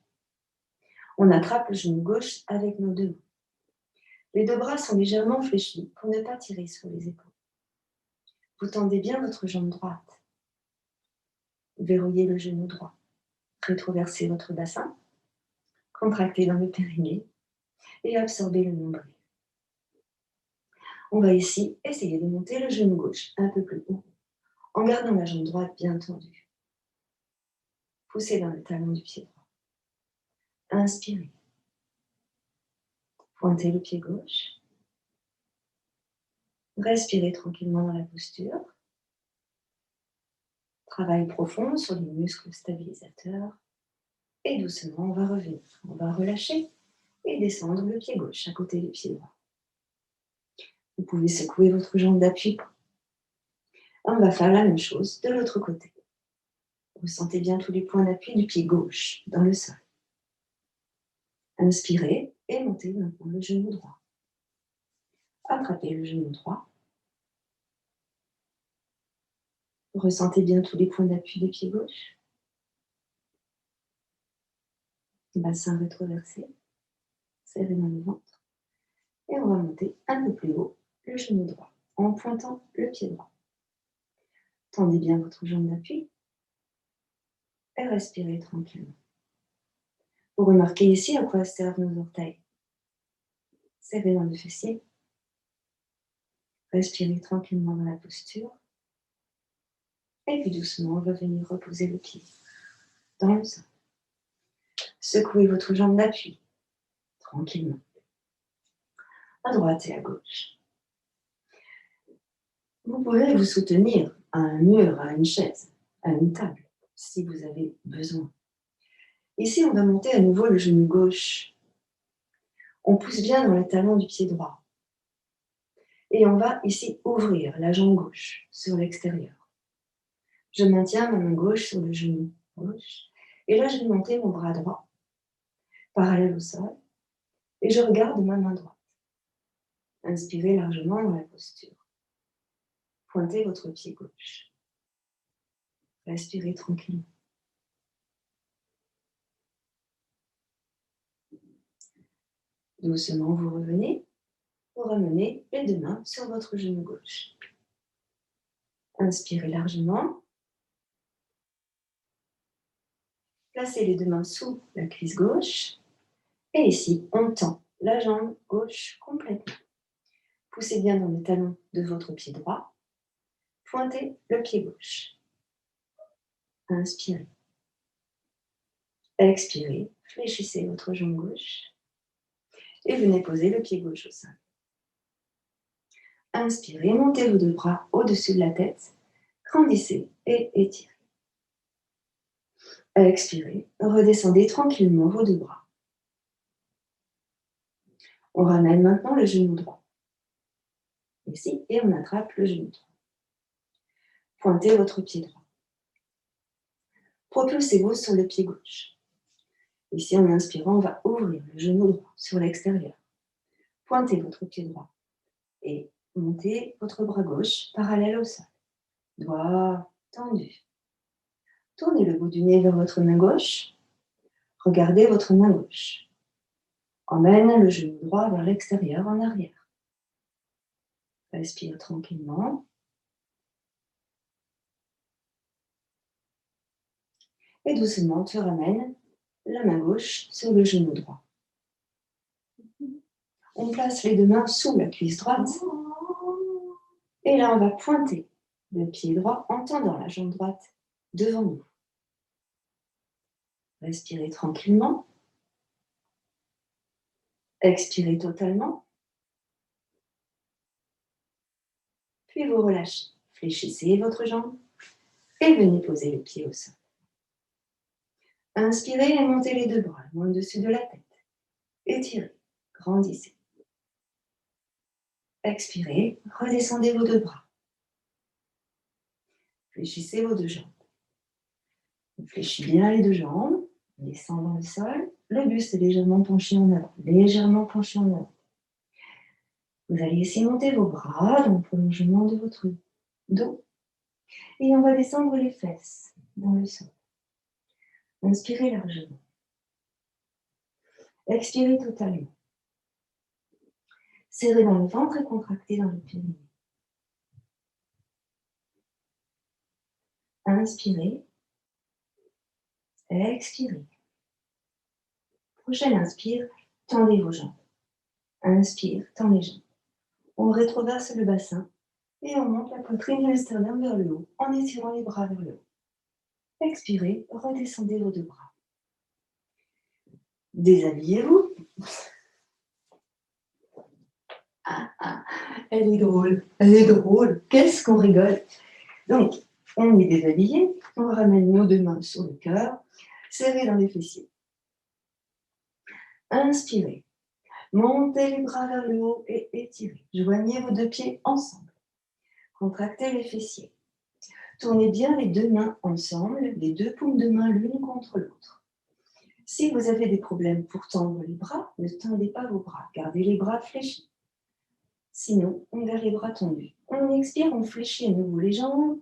On attrape le genou gauche avec nos deux mains. Les deux bras sont légèrement fléchis pour ne pas tirer sur les épaules. Vous tendez bien votre jambe droite. Verrouillez le genou droit. Rétroversez votre bassin. Contractez dans le périnée et absorbez le nombril. On va ici essayer de monter le genou gauche un peu plus haut en gardant la jambe droite bien tendue. Poussez dans le talon du pied droit. Inspirez. Pointez le pied gauche. Respirez tranquillement dans la posture. Travail profond sur les muscles stabilisateurs. Et doucement, on va revenir. On va relâcher et descendre le pied gauche à côté du pied droit. Vous pouvez secouer votre jambe d'appui. On va faire la même chose de l'autre côté. Ressentez bien tous les points d'appui du pied gauche dans le sol. Inspirez et montez maintenant le genou droit. Attrapez le genou droit. Ressentez bien tous les points d'appui du pied gauche. Bassin rétroversé. Serré dans le ventre. Et on va monter un peu plus haut le genou droit en pointant le pied droit. Tendez bien votre jambe d'appui et respirez tranquillement. Vous remarquez ici à quoi servent nos orteils. Serrez dans le fessier. Respirez tranquillement dans la posture. Et puis doucement, on va venir reposer le pied dans le sol. Secouez votre jambe d'appui tranquillement. À droite et à gauche. Vous pouvez vous soutenir à un mur, à une chaise, à une table, si vous avez besoin. Ici, on va monter à nouveau le genou gauche. On pousse bien dans le talon du pied droit. Et on va ici ouvrir la jambe gauche sur l'extérieur. Je maintiens ma main gauche sur le genou gauche. Et là, je vais monter mon bras droit, parallèle au sol. Et je regarde ma main droite. Inspirez largement dans la posture. Pointez votre pied gauche. Respirez tranquillement. Doucement, vous revenez. Vous ramenez les deux mains sur votre genou gauche. Inspirez largement. Placez les deux mains sous la cuisse gauche. Et ici, on tend la jambe gauche complètement. Poussez bien dans le talon de votre pied droit. Pointez le pied gauche. Inspirez. Expirez. Fléchissez votre jambe gauche. Et venez poser le pied gauche au sol. Inspirez, montez vos 2 bras au-dessus de la tête. Grandissez et étirez. Expirez, redescendez tranquillement vos 2 bras. On ramène maintenant le genou droit. Ici, et on attrape le genou droit. Pointez votre pied droit. Propulsez-vous sur le pied gauche. Ici, en inspirant, on va ouvrir le genou droit sur l'extérieur. Pointez votre pied droit et montez votre bras gauche parallèle au sol. Doigt tendu. Tournez le bout du nez vers votre main gauche. Regardez votre main gauche. Emmène le genou droit vers l'extérieur en arrière. Respire tranquillement. Et doucement, tu ramènes la main gauche sur le genou droit. On place les 2 mains sous la cuisse droite. Et là, on va pointer le pied droit en tendant la jambe droite devant nous. Respirez tranquillement. Expirez totalement. Puis vous relâchez. Fléchissez votre jambe et venez poser le pied au sol. Inspirez et montez les 2 bras loin au-dessus de la tête. Étirez, grandissez. Expirez, redescendez vos 2 bras. Fléchissez vos 2 jambes. On fléchit bien les 2 jambes, on descend dans le sol. Le buste est légèrement penché en avant, légèrement penché en avant. Vous allez essayer de monter vos bras dans le prolongement de votre dos. Et on va descendre les fesses dans le sol. Inspirez largement. Expirez totalement. Serrez dans le ventre et contractez dans le périnée. Inspirez. Expirez. Prochaine inspire, tendez vos jambes. Inspire, tend les jambes. On rétroverse le bassin et on monte la poitrine et le sternum vers le haut en étirant les bras vers le haut. Expirez, redescendez vos 2 bras. Déshabillez-vous. Elle est drôle, elle est drôle. Qu'est-ce qu'on rigole. Donc, on est déshabillé, on ramène nos 2 mains sur le cœur, serrez dans les fessiers. Inspirez, montez les bras vers le haut et étirez. Joignez vos 2 pieds ensemble. Contractez les fessiers. Tournez bien les 2 mains ensemble, les 2 paumes de main l'une contre l'autre. Si vous avez des problèmes pour tendre les bras, ne tendez pas vos bras, gardez les bras fléchis. Sinon, on garde les bras tendus. On expire, on fléchit à nouveau les jambes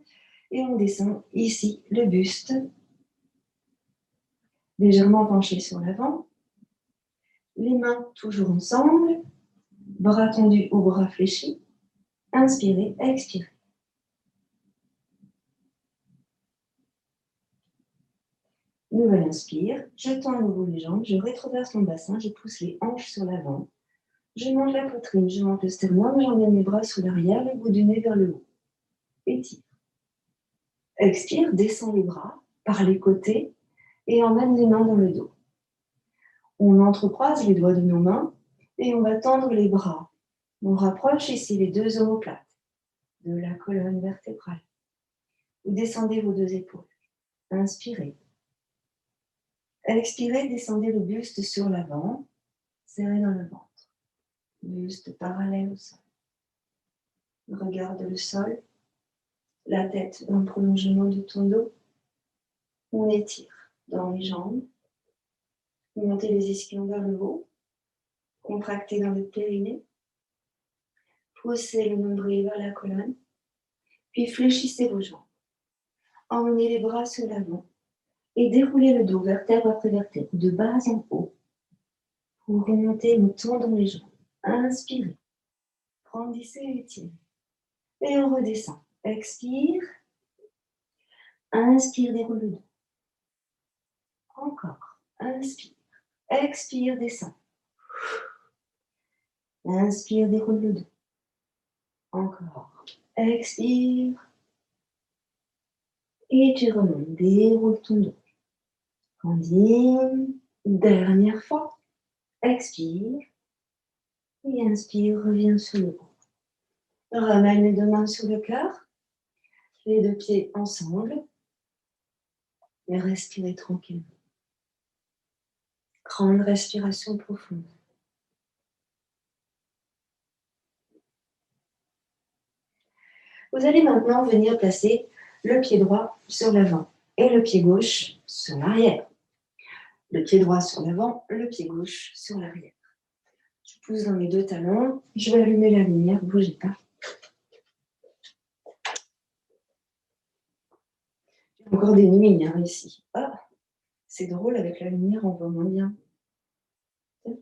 et on descend ici le buste, légèrement penché sur l'avant. Les mains toujours ensemble, bras tendus ou bras fléchis. Inspirez, expirez. Nouvelle inspire, je tends à nouveau les jambes, je rétroverse mon bassin, je pousse les hanches sur l'avant. Je monte la poitrine, je monte le sternum, j'emmène mes bras sous l'arrière, le bout du nez vers le haut. Étire. Expire, descends les bras par les côtés et emmène les mains dans le dos. On entrecroise les doigts de nos mains et on va tendre les bras. On rapproche ici les 2 omoplates de la colonne vertébrale. Vous descendez vos 2 épaules. Inspirez. Expirez, descendez le buste sur l'avant, serrez dans le ventre. Buste parallèle au sol. Regarde le sol, la tête dans le prolongement de ton dos. On étire dans les jambes. Montez les ischions vers le haut. Contractez dans le périnée. Poussez le nombril vers la colonne. Puis fléchissez vos jambes. Emmenez les bras sur l'avant et déroulez le dos vertèbre après vertèbre, de bas en haut. Pour remonter, nous tendons les jambes. Inspirez. Grandissez et étirez. Et on redescend. Expire. Inspire, déroule le dos. Encore. Inspire. Expire, descend. Inspire, déroule le dos. Encore. Expire. Et tu remontes, déroule ton dos. Continue. Dernière fois. Expire. Et inspire, reviens sur le dos. Ramène les deux mains sur le cœur. Les deux pieds ensemble. Et respirez tranquillement. Grande respiration profonde. Vous allez maintenant venir placer le pied droit sur l'avant et le pied gauche sur l'arrière. Le pied droit sur l'avant, le pied gauche sur l'arrière. Je pousse dans mes deux talons. Je vais allumer la lumière, ne bougez pas. Il y a encore des nuits ici. Ah, c'est drôle, avec la lumière, on voit moins bien.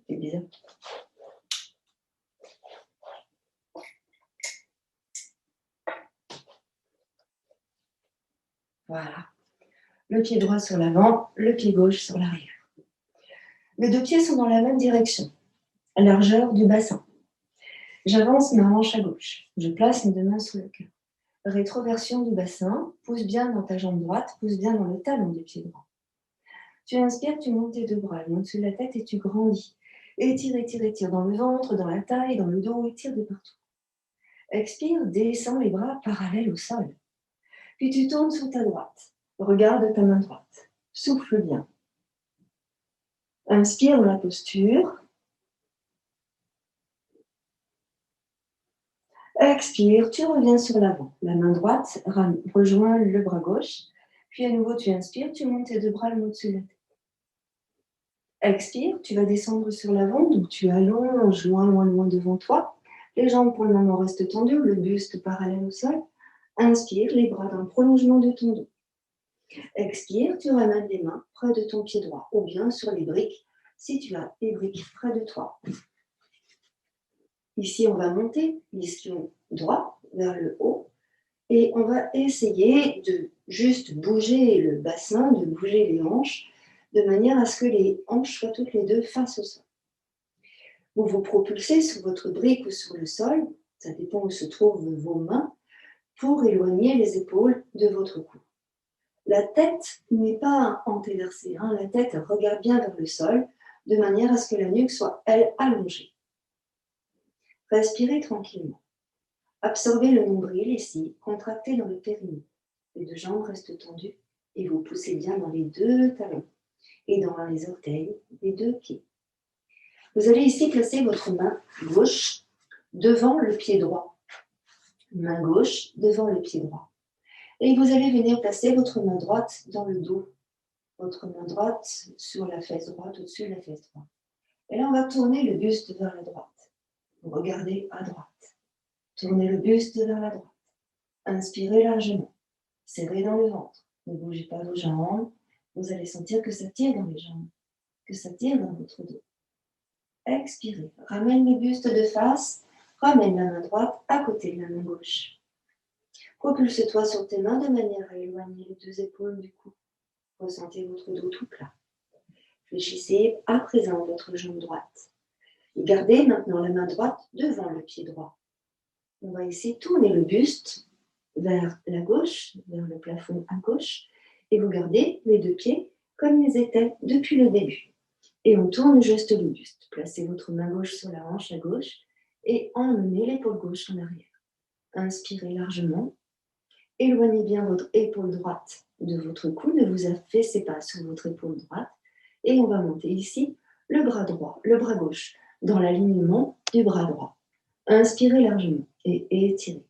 C'est bizarre. Voilà. Le pied droit sur l'avant, le pied gauche sur l'arrière. Les deux pieds sont dans la même direction, largeur du bassin. J'avance ma hanche à gauche. Je place mes deux mains sur le cœur. Rétroversion du bassin, pousse bien dans ta jambe droite, pousse bien dans le talon du pied droit. Tu inspires, tu montes tes deux bras, le au-dessus de la tête et tu grandis. Étire, étire, étire dans le ventre, dans la taille, dans le dos, étire de partout. Expire, descends les bras parallèles au sol. Puis tu tournes sur ta droite. Regarde ta main droite. Souffle bien. Inspire dans la posture. Expire, tu reviens sur l'avant. La main droite rejoint le bras gauche. Puis à nouveau, tu inspires, tu montes tes deux bras le au-dessus de la tête. Expire, tu vas descendre sur l'avant, donc tu allonges loin, loin, loin devant toi. Les jambes pour le moment restent tendues, le buste parallèle au sol. Inspire, les bras dans le prolongement de ton dos. Expire, tu ramènes les mains près de ton pied droit ou bien sur les briques, si tu as les briques près de toi. Ici, on va monter l'ischio droit vers le haut et on va essayer de juste bouger le bassin, de bouger les hanches, de manière à ce que les hanches soient toutes les deux face au sol. Vous vous propulsez sur votre brique ou sur le sol, ça dépend où se trouvent vos mains, pour éloigner les épaules de votre cou. La tête n'est pas antéversée, la tête regarde bien vers le sol, de manière à ce que la nuque soit, elle, allongée. Respirez tranquillement. Absorbez le nombril ici, contractez dans le périnée. Les deux jambes restent tendues et vous poussez bien dans les deux talons et dans les orteils des deux pieds. Vous allez ici placer votre main gauche devant le pied droit. Main gauche devant le pied droit. Et vous allez venir placer votre main droite dans le dos. Votre main droite sur la fesse droite, au-dessus de la fesse droite. Et là, on va tourner le buste vers la droite. Vous regardez à droite. Tournez le buste vers la droite. Inspirez largement. Serrez dans le ventre. Ne bougez pas vos jambes. Vous allez sentir que ça tire dans les jambes, que ça tire dans votre dos. Expirez. Ramène le buste de face. Ramène la main droite à côté de la main gauche. Propulse-toi sur tes mains de manière à éloigner les deux épaules du cou. Ressentez votre dos tout plat. Fléchissez à présent votre jambe droite. Et gardez maintenant la main droite devant le pied droit. On va essayer de tourner le buste vers la gauche, vers le plafond à gauche, et vous gardez les deux pieds comme ils étaient depuis le début. Et on tourne juste le buste. Placez votre main gauche sur la hanche à gauche et emmenez l'épaule gauche en arrière. Inspirez largement. Éloignez bien votre épaule droite de votre cou, ne vous affaissez pas sur votre épaule droite. Et on va monter ici le bras droit, le bras gauche, dans l'alignement du bras droit. Inspirez largement et étirez.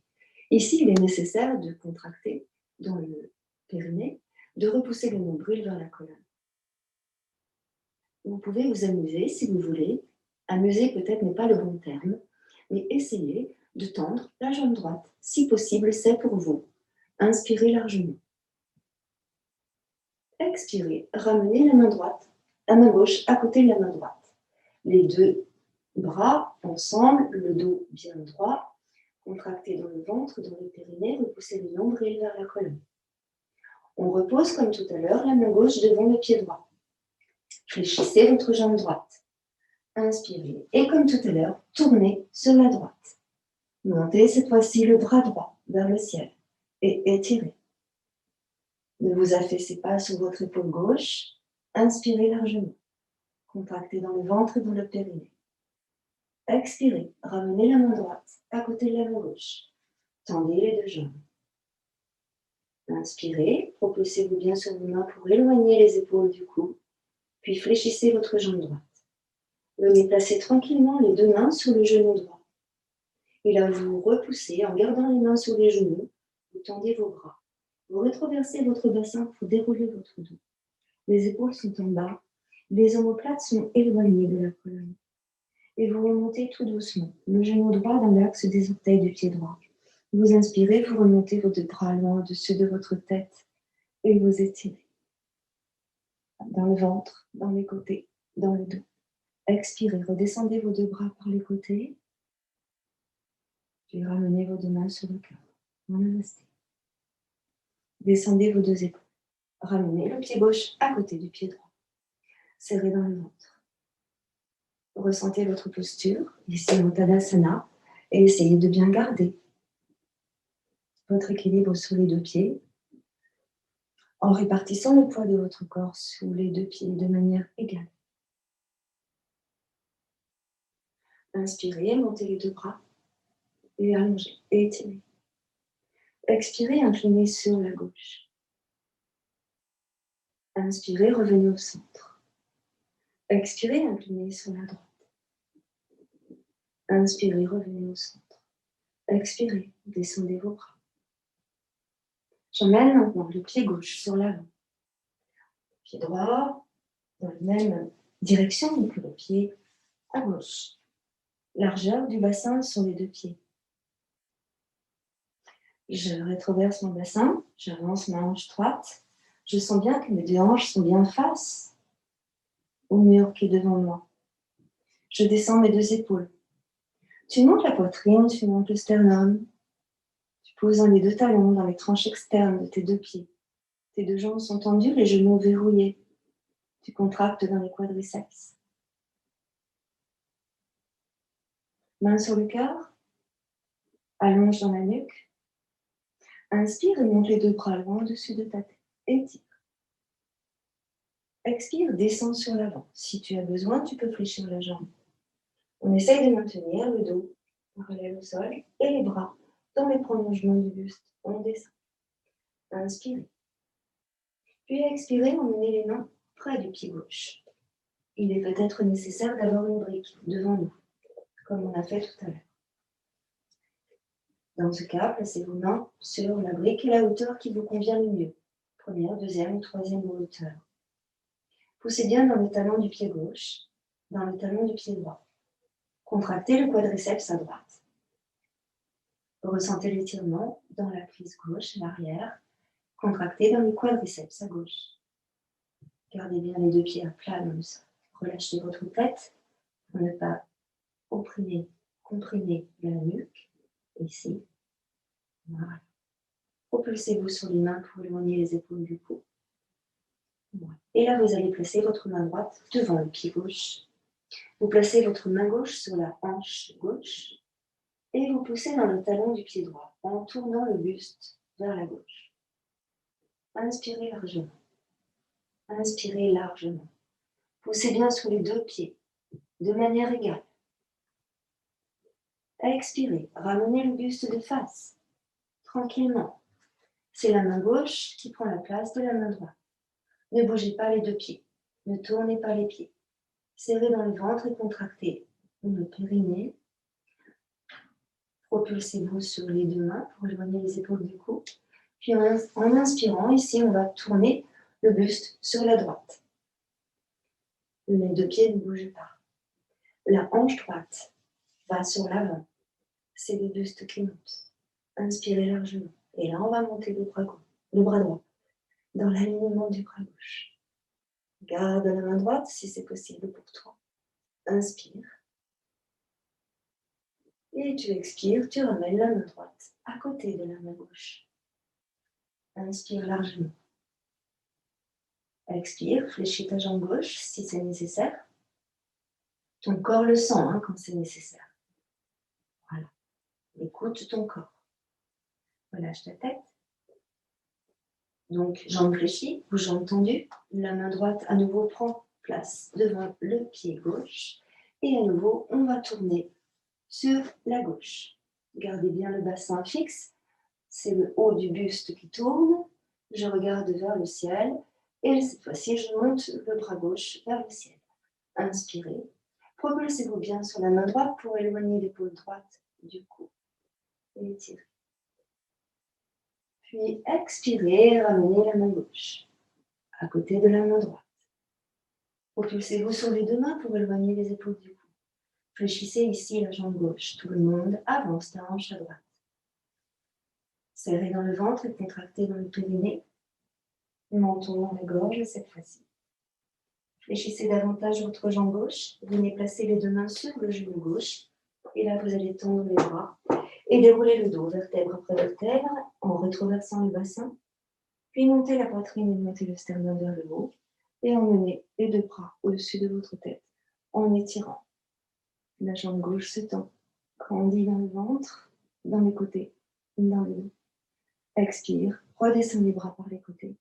Ici, il est nécessaire de contracter dans le périnée, de repousser le nombril vers la colonne. Vous pouvez vous amuser si vous voulez. Amuser peut-être n'est pas le bon terme, mais essayez de tendre la jambe droite. Si possible, c'est pour vous. Inspirez largement. Expirez, ramenez la main droite, la main gauche à côté de la main droite. Les deux bras ensemble, le dos bien droit, contractez dans le ventre, dans le périnée, repoussez le nombril vers la colonne. On repose comme tout à l'heure la main gauche devant le pied droit. Fléchissez votre jambe droite. Inspirez et comme tout à l'heure, tournez sur la droite. Montez cette fois-ci le bras droit vers le ciel et étirez. Ne vous affaissez pas sur votre épaule gauche. Inspirez largement. Contractez dans le ventre et dans le périnée. Expirez. Ramenez la main droite à côté de la main gauche. Tendez les deux jambes. Inspirez. Propulsez-vous bien sur vos mains pour éloigner les épaules du cou. Puis fléchissez votre jambe droite. Venez placer tranquillement les deux mains sur le genou droit. Et là, vous repoussez en gardant les mains sur les genoux. Vous tendez vos bras. Vous rétroversez votre bassin pour dérouler votre dos. Les épaules sont en bas. Les omoplates sont éloignées de la colonne. Et vous remontez tout doucement, le genou droit dans l'axe des orteils du pied droit. Vous inspirez, vous remontez vos deux bras loin au-dessus de votre tête et vous étirez. Dans le ventre, dans les côtés, dans le dos. Expirez, redescendez vos deux bras par les côtés. Puis ramenez vos deux mains sur le cœur. Namasté. Descendez vos deux épaules. Ramenez le pied gauche à côté du pied droit. Serrez dans le ventre. Ressentez votre posture, ici en Tadasana, et essayez de bien garder votre équilibre sur les deux pieds, en répartissant le poids de votre corps sous les deux pieds de manière égale. Inspirez, montez les deux bras et allongez et étirez. Expirez, inclinez sur la gauche. Inspirez, revenez au centre. Expirez, inclinez sur la droite. Inspirez, revenez au centre. Expirez, descendez vos bras. J'emmène maintenant le pied gauche sur l'avant. Pied droit dans la même direction que le pied à gauche. Largeur du bassin sur les deux pieds. Je rétroverse mon bassin, j'avance ma hanche droite. Je sens bien que mes deux hanches sont bien face au mur qui est devant moi. Je descends mes deux épaules. Tu montes la poitrine, tu montes le sternum. Tu poses les deux talons dans les tranches externes de tes deux pieds. Tes deux jambes sont tendues, les genoux verrouillés. Tu contractes dans les quadriceps. Main sur le cœur. Allonge dans la nuque. Inspire et monte les deux bras loin au-dessus de ta tête. Étire. Expire, descends sur l'avant. Si tu as besoin, tu peux fléchir la jambe. On essaye de maintenir le dos parallèle au sol et les bras dans les prolongements du buste. On descend. Inspirez. Puis expirez, emmenez les mains près du pied gauche. Il est peut-être nécessaire d'avoir une brique devant nous, comme on a fait tout à l'heure. Dans ce cas, placez vos mains sur la brique et la hauteur qui vous convient le mieux. Première, deuxième ou troisième hauteur. Poussez bien dans le talon du pied gauche, dans le talon du pied droit. Contractez le quadriceps à droite. Ressentez l'étirement dans la cuisse gauche à l'arrière. Contractez dans les quadriceps à gauche. Gardez bien les deux pieds à plat dans le sol. Relâchez votre tête pour ne pas comprimer la nuque. Ici. Voilà. Propulsez-vous sur les mains pour éloigner les épaules du cou. Voilà. Et là, vous allez placer votre main droite devant le pied gauche. Vous placez votre main gauche sur la hanche gauche et vous poussez dans le talon du pied droit en tournant le buste vers la gauche. Inspirez largement. Inspirez largement. Poussez bien sur les deux pieds de manière égale. Expirez. Ramenez le buste de face. Tranquillement. C'est la main gauche qui prend la place de la main droite. Ne bougez pas les deux pieds. Ne tournez pas les pieds. Serrez dans le ventre et contractez le périnée. Propulsez-vous sur les deux mains pour éloigner les épaules du cou. Puis en inspirant, ici, on va tourner le buste sur la droite. Les deux pieds ne bougent pas. La hanche droite va sur l'avant. C'est le buste qui monte. Inspirez largement. Et là, on va monter le bras droit dans l'alignement du bras gauche. Garde la main droite si c'est possible pour toi. Inspire. Et tu expires, tu ramènes la main droite à côté de la main gauche. Inspire largement. Expire, fléchis ta jambe gauche si c'est nécessaire. Ton corps le sent quand c'est nécessaire. Voilà. Écoute ton corps. Relâche ta tête. Donc, jambes fléchies, ou jambes tendues. La main droite à nouveau prend place devant le pied gauche. Et à nouveau, on va tourner sur la gauche. Gardez bien le bassin fixe. C'est le haut du buste qui tourne. Je regarde vers le ciel. Et cette fois-ci, je monte le bras gauche vers le ciel. Inspirez. Propulsez-vous bien sur la main droite pour éloigner l'épaule droite du cou. Et étirez. Puis expirez, ramenez la main gauche à côté de la main droite. Propulsez-vous sur les deux mains pour éloigner les épaules du cou. Fléchissez ici la jambe gauche. Tout le monde avance la hanche à droite. Serrez dans le ventre et contractez dans le périnée. Menton dans la gorge cette fois-ci. Fléchissez davantage votre jambe gauche. Venez placer les deux mains sur le genou gauche. Et là, vous allez tendre les bras et dérouler le dos, vertèbre après vertèbre, en rétroversant le bassin. Puis montez la poitrine et montez le sternum vers le haut. Et emmenez les deux bras au-dessus de votre tête en étirant. La jambe gauche se tend, grandit dans le ventre, dans les côtés, dans le dos. Expire, redescends les bras par les côtés.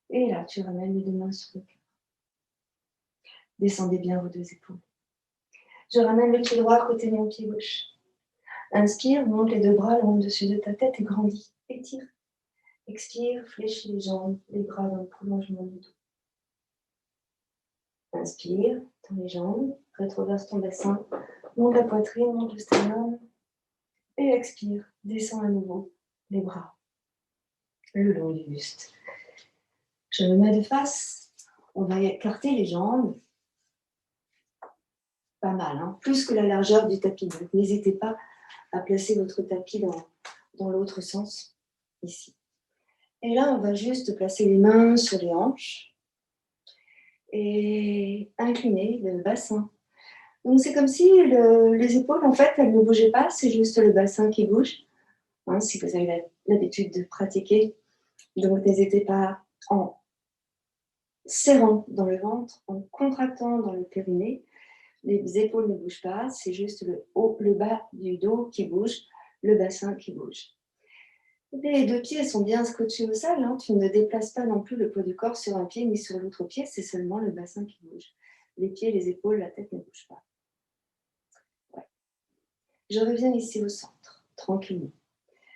Et là, tu ramènes les deux mains sur le cœur. Descendez bien vos deux épaules. Je ramène le pied droit à côté de mon pied gauche. Inspire, monte les deux bras le long dessus de ta tête et grandis. Étire. Expire, fléchis les jambes, les bras dans le prolongement du dos. Inspire, tends les jambes, rétroverse ton bassin, monte la poitrine, monte le sternum. Et expire, descends à nouveau les bras le long du buste. Je me mets de face. On va écarter les jambes. Pas mal, hein, plus que la largeur du tapis. Donc n'hésitez pas à placer votre tapis dans l'autre sens, ici. Et là, on va juste placer les mains sur les hanches et incliner le bassin. Donc c'est comme si les épaules, en fait, elles ne bougeaient pas, c'est juste le bassin qui bouge. Hein, si vous avez l'habitude de pratiquer, donc n'hésitez pas en serrant dans le ventre, en contractant dans le périnée. Les épaules ne bougent pas, c'est juste le haut, le bas du dos qui bouge, le bassin qui bouge. Les deux pieds sont bien scotchés au sol, hein. Tu ne déplaces pas non plus le poids du corps sur un pied ni sur l'autre pied, c'est seulement le bassin qui bouge. Les pieds, les épaules, la tête ne bougent pas. Ouais. Je reviens ici au centre, tranquillement.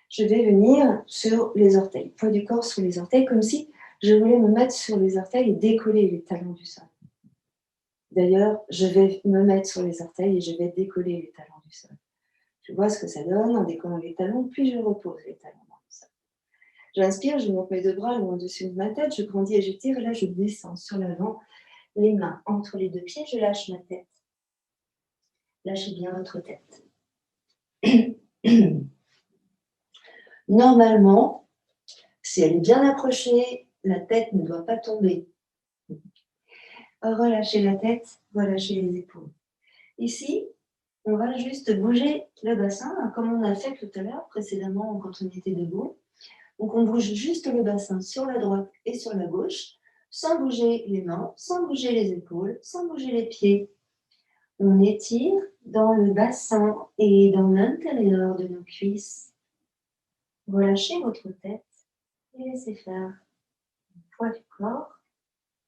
Je vais venir sur les orteils, poids du corps sur les orteils, comme si je voulais me mettre sur les orteils et décoller les talons du sol. D'ailleurs, je vais me mettre sur les orteils et je vais décoller les talons du sol. Je vois ce que ça donne en décollant les talons, puis je repose les talons dans le sol. J'inspire, je monte mes deux bras loin au-dessus de ma tête, je grandis et je tire, et là je descends sur l'avant, les mains entre les deux pieds, je lâche ma tête. Lâchez bien votre tête. Normalement, si elle est bien approchée, la tête ne doit pas tomber. Relâchez la tête, relâchez les épaules. Ici, on va juste bouger le bassin, comme on a fait tout à l'heure, précédemment, quand on était debout. Donc, on bouge juste le bassin sur la droite et sur la gauche, sans bouger les mains, sans bouger les épaules, sans bouger les pieds. On étire dans le bassin et dans l'intérieur de nos cuisses. Relâchez votre tête et laissez faire le poids du corps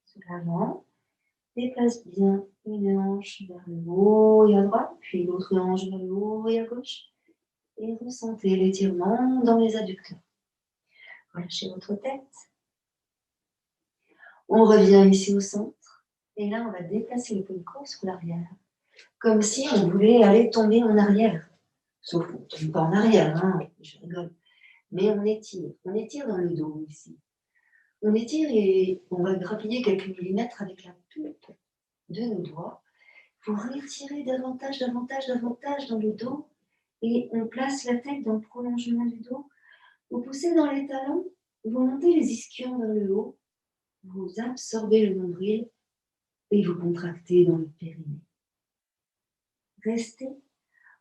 sur l'avant. Déplace bien une hanche vers le haut et à droite, puis l'autre hanche vers le haut et à gauche. Et ressentez l'étirement dans les adducteurs. Relâchez votre tête. On revient ici au centre. Et là, on va déplacer le poids du corps sur l'arrière. Comme si on voulait aller tomber en arrière. Sauf qu'on ne tombe pas en arrière, hein, je rigole. Mais on étire dans le dos ici. On étire et on va grappiller quelques millimètres avec la poupe de nos doigts pour étirer davantage dans le dos. Et on place la tête dans le prolongement du dos. Vous poussez dans les talons, vous montez les ischions vers le haut, vous absorbez le nombril et vous contractez dans le périnée. Restez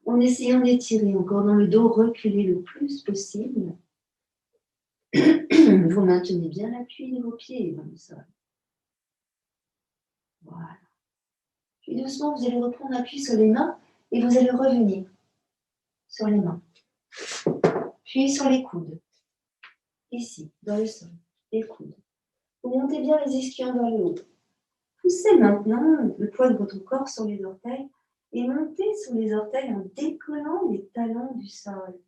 en essayant d'étirer encore dans le dos, reculez le plus possible. Vous maintenez bien l'appui de vos pieds dans le sol. Voilà. Puis doucement, vous allez reprendre appui sur les mains et vous allez revenir sur les mains, puis sur les coudes. Ici, dans le sol, les coudes. Vous montez bien les ischions vers le haut. Poussez maintenant le poids de votre corps sur les orteils et montez sur les orteils en décollant les talons du sol.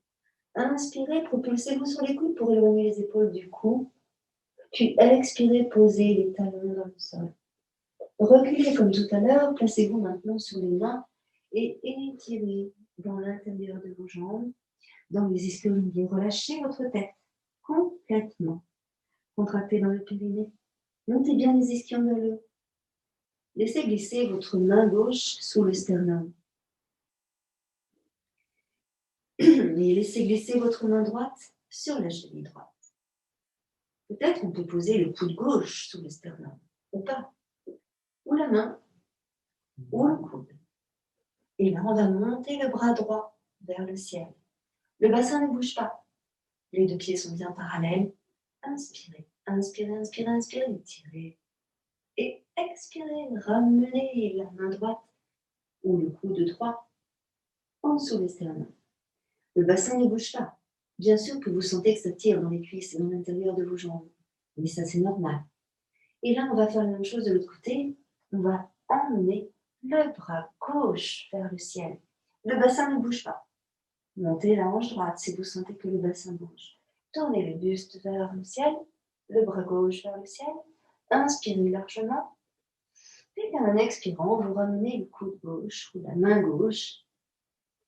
Inspirez, propulsez-vous sur les coudes pour éloigner les épaules du cou. Puis expirez, posez les talons dans le sol. Reculez comme tout à l'heure, placez-vous maintenant sur les mains et étirez dans l'intérieur de vos jambes, dans les ischio-jambiers. Relâchez votre tête complètement. Contractez dans le périnée. Montez bien les ischions vers le haut. Laissez glisser votre main gauche sous le sternum. Et laissez glisser votre main droite sur la cheville droite. Peut-être on peut poser le coude gauche sous le sternum, ou pas. Ou la main, ou le coude. Et là, on va monter le bras droit vers le ciel. Le bassin ne bouge pas. Les deux pieds sont bien parallèles. Inspirez, inspirez, inspirez, inspirez, étirez. Et expirez, ramenez la main droite ou le coude droit en dessous des sternums. Le bassin ne bouge pas. Bien sûr que vous sentez que ça tire dans les cuisses et dans l'intérieur de vos jambes. Mais ça, c'est normal. Et là, on va faire la même chose de l'autre côté. On va emmener le bras gauche vers le ciel. Le bassin ne bouge pas. Montez la hanche droite si vous sentez que le bassin bouge. Tournez le buste vers le ciel, le bras gauche vers le ciel. Inspirez largement. Puis en expirant, vous ramenez le coude gauche ou la main gauche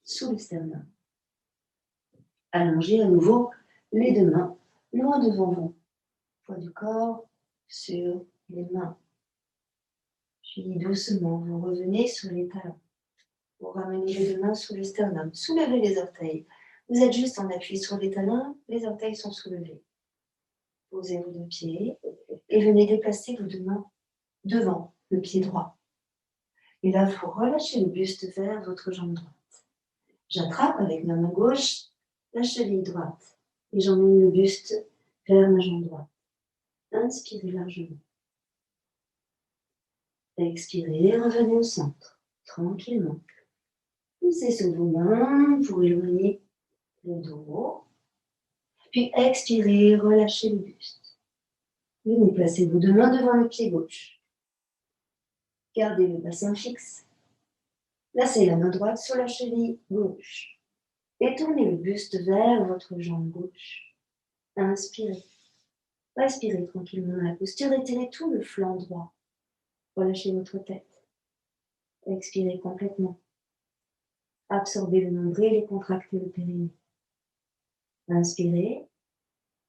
sous le sternum. Allongez à nouveau les deux mains loin devant vous. Poids du corps sur les mains. Puis doucement, vous revenez sur les talons. Vous ramenez les deux mains sous le sternum. Soulevez les orteils. Vous êtes juste en appui sur les talons, les orteils sont soulevés. Posez vos deux pieds et venez déplacer vos deux mains devant le pied droit. Et là, il faut relâcher le buste vers votre jambe droite. J'attrape avec ma main gauche la cheville droite et j'emmène le buste vers ma jambe droite. Inspirez largement. Expirez, revenez au centre, tranquillement. Poussez sur vos mains pour éloigner le dos. Puis expirez, relâchez le buste. Venez placer vos deux mains devant le pied gauche. Gardez le bassin fixe. Placez la main droite sur la cheville gauche. Et tournez le buste vers votre jambe gauche. Inspirez. Respirez tranquillement dans la posture. Étirez tout le flanc droit. Relâchez votre tête. Expirez complètement. Absorbez le nombril et contractez le périnée. Inspirez,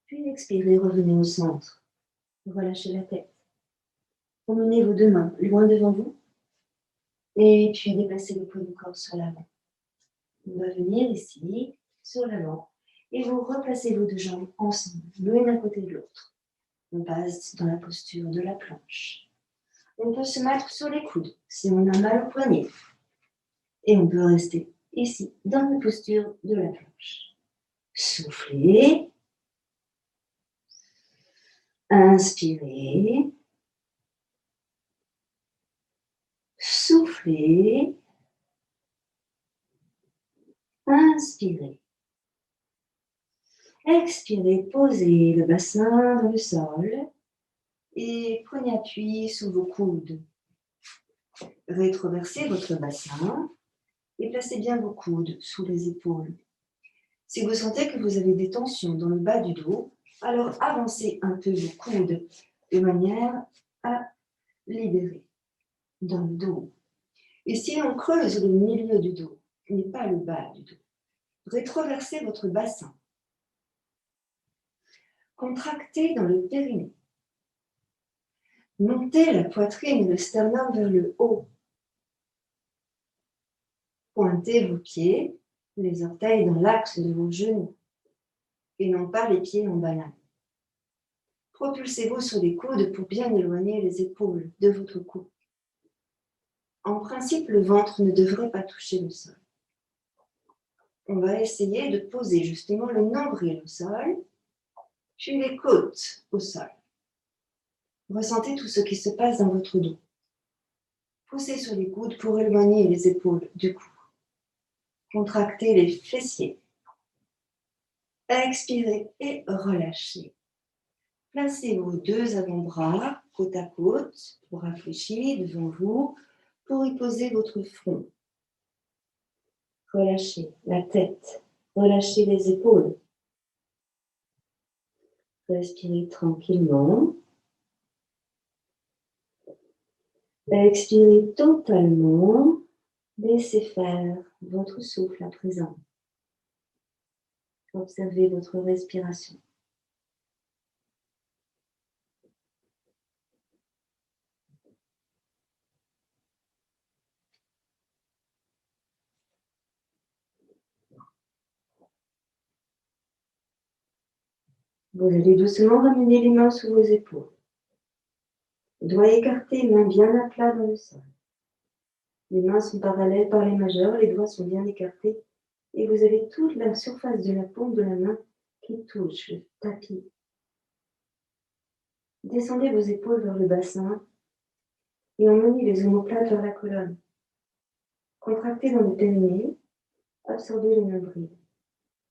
puis expirez, revenez au centre. Relâchez la tête. Promenez vos deux mains loin devant vous et puis déplacez le poids du corps sur l'avant. On va venir ici, sur l'avant, et vous replacez vos deux jambes ensemble, l'une à côté de l'autre. On passe dans la posture de la planche. On peut se mettre sur les coudes si on a mal au poignet. Et on peut rester ici, dans la posture de la planche. Soufflez. Inspirez. Soufflez. Inspirez. Expirez, posez le bassin dans le sol et prenez appui sous vos coudes. Rétroversez votre bassin et placez bien vos coudes sous les épaules. Si vous sentez que vous avez des tensions dans le bas du dos, alors avancez un peu vos coudes de manière à libérer dans le dos. Ici, on creuse le milieu du dos, et pas le bas du dos. Rétroversez votre bassin. Contractez dans le périnée. Montez la poitrine et le sternum vers le haut. Pointez vos pieds, les orteils dans l'axe de vos genoux et non pas les pieds en banane. Propulsez-vous sur les coudes pour bien éloigner les épaules de votre cou. En principe, le ventre ne devrait pas toucher le sol. On va essayer de poser justement le nombril au sol, puis les côtes au sol. Ressentez tout ce qui se passe dans votre dos. Poussez sur les coudes pour éloigner les épaules du cou. Contractez les fessiers. Expirez et relâchez. Placez vos deux avant-bras côte à côte pour réfléchir devant vous, pour y poser votre front. Relâchez la tête, relâchez les épaules. Respirez tranquillement. Expirez totalement. Laissez faire votre souffle à présent. Observez votre respiration. Vous allez doucement ramener les mains sous vos épaules. Doigts écartés, mains bien à plat dans le sol. Les mains sont parallèles par les majeurs, les doigts sont bien écartés et vous avez toute la surface de la paume de la main qui touche le tapis. Descendez vos épaules vers le bassin et emmenez les omoplates vers la colonne. Contractez dans le périnée, absorbez le nombril.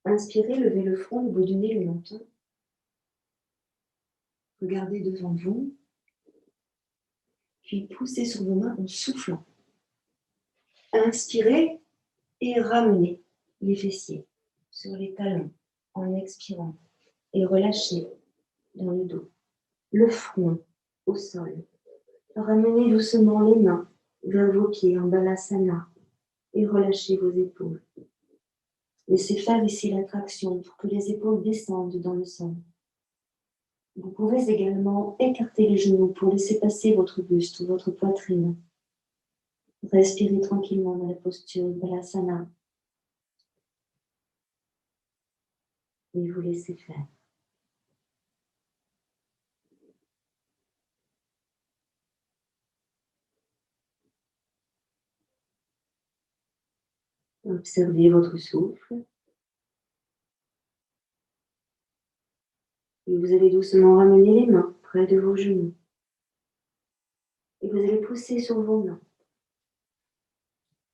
Inspirez, levez le front, le bout du nez, le menton. Regardez devant vous, puis poussez sur vos mains en soufflant. Inspirez et ramenez les fessiers sur les talons en expirant et relâchez dans le dos, le front au sol. Ramenez doucement les mains vers vos pieds en balasana et relâchez vos épaules. Laissez faire ici l'attraction pour que les épaules descendent dans le sol. Vous pouvez également écarter les genoux pour laisser passer votre buste ou votre poitrine. Respirez tranquillement dans la posture balasana et vous laissez faire. Observez votre souffle. Et vous allez doucement ramener les mains près de vos genoux. Et vous allez pousser sur vos mains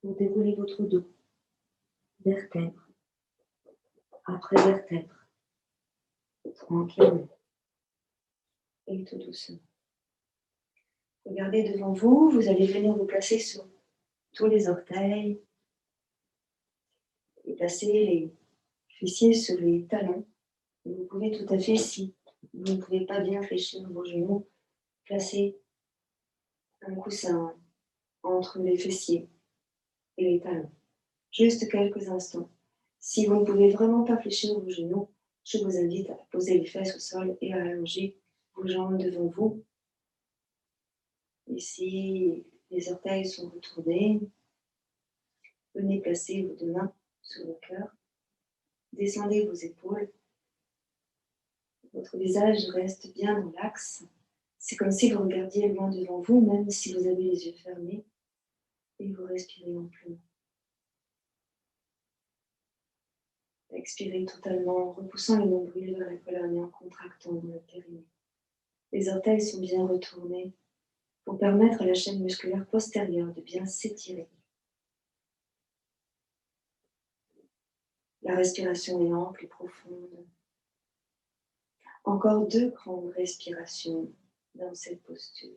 pour dérouler votre dos, vertèbre après vertèbre, tranquillement et tout doucement. Regardez devant vous, vous allez venir vous placer sur tous les orteils et placer les fessiers sur les talons. Et vous pouvez tout à fait, si vous ne pouvez pas bien fléchir vos genoux, placer un coussin entre les fessiers et les talons. Juste quelques instants. Si vous ne pouvez vraiment pas fléchir vos genoux, je vous invite à poser les fesses au sol et à allonger vos jambes devant vous. Et si les orteils sont retournés, venez placer vos deux mains sur le cœur. Descendez vos épaules. Votre visage reste bien dans l'axe. C'est comme si vous regardiez loin devant vous, même si vous avez les yeux fermés. Et vous respirez amplement. Expirez totalement en repoussant le nombril vers la colonne et en contractant dans le périnée. Les orteils sont bien retournés pour permettre à la chaîne musculaire postérieure de bien s'étirer. La respiration est ample et profonde. Encore 2 grandes respirations dans cette posture.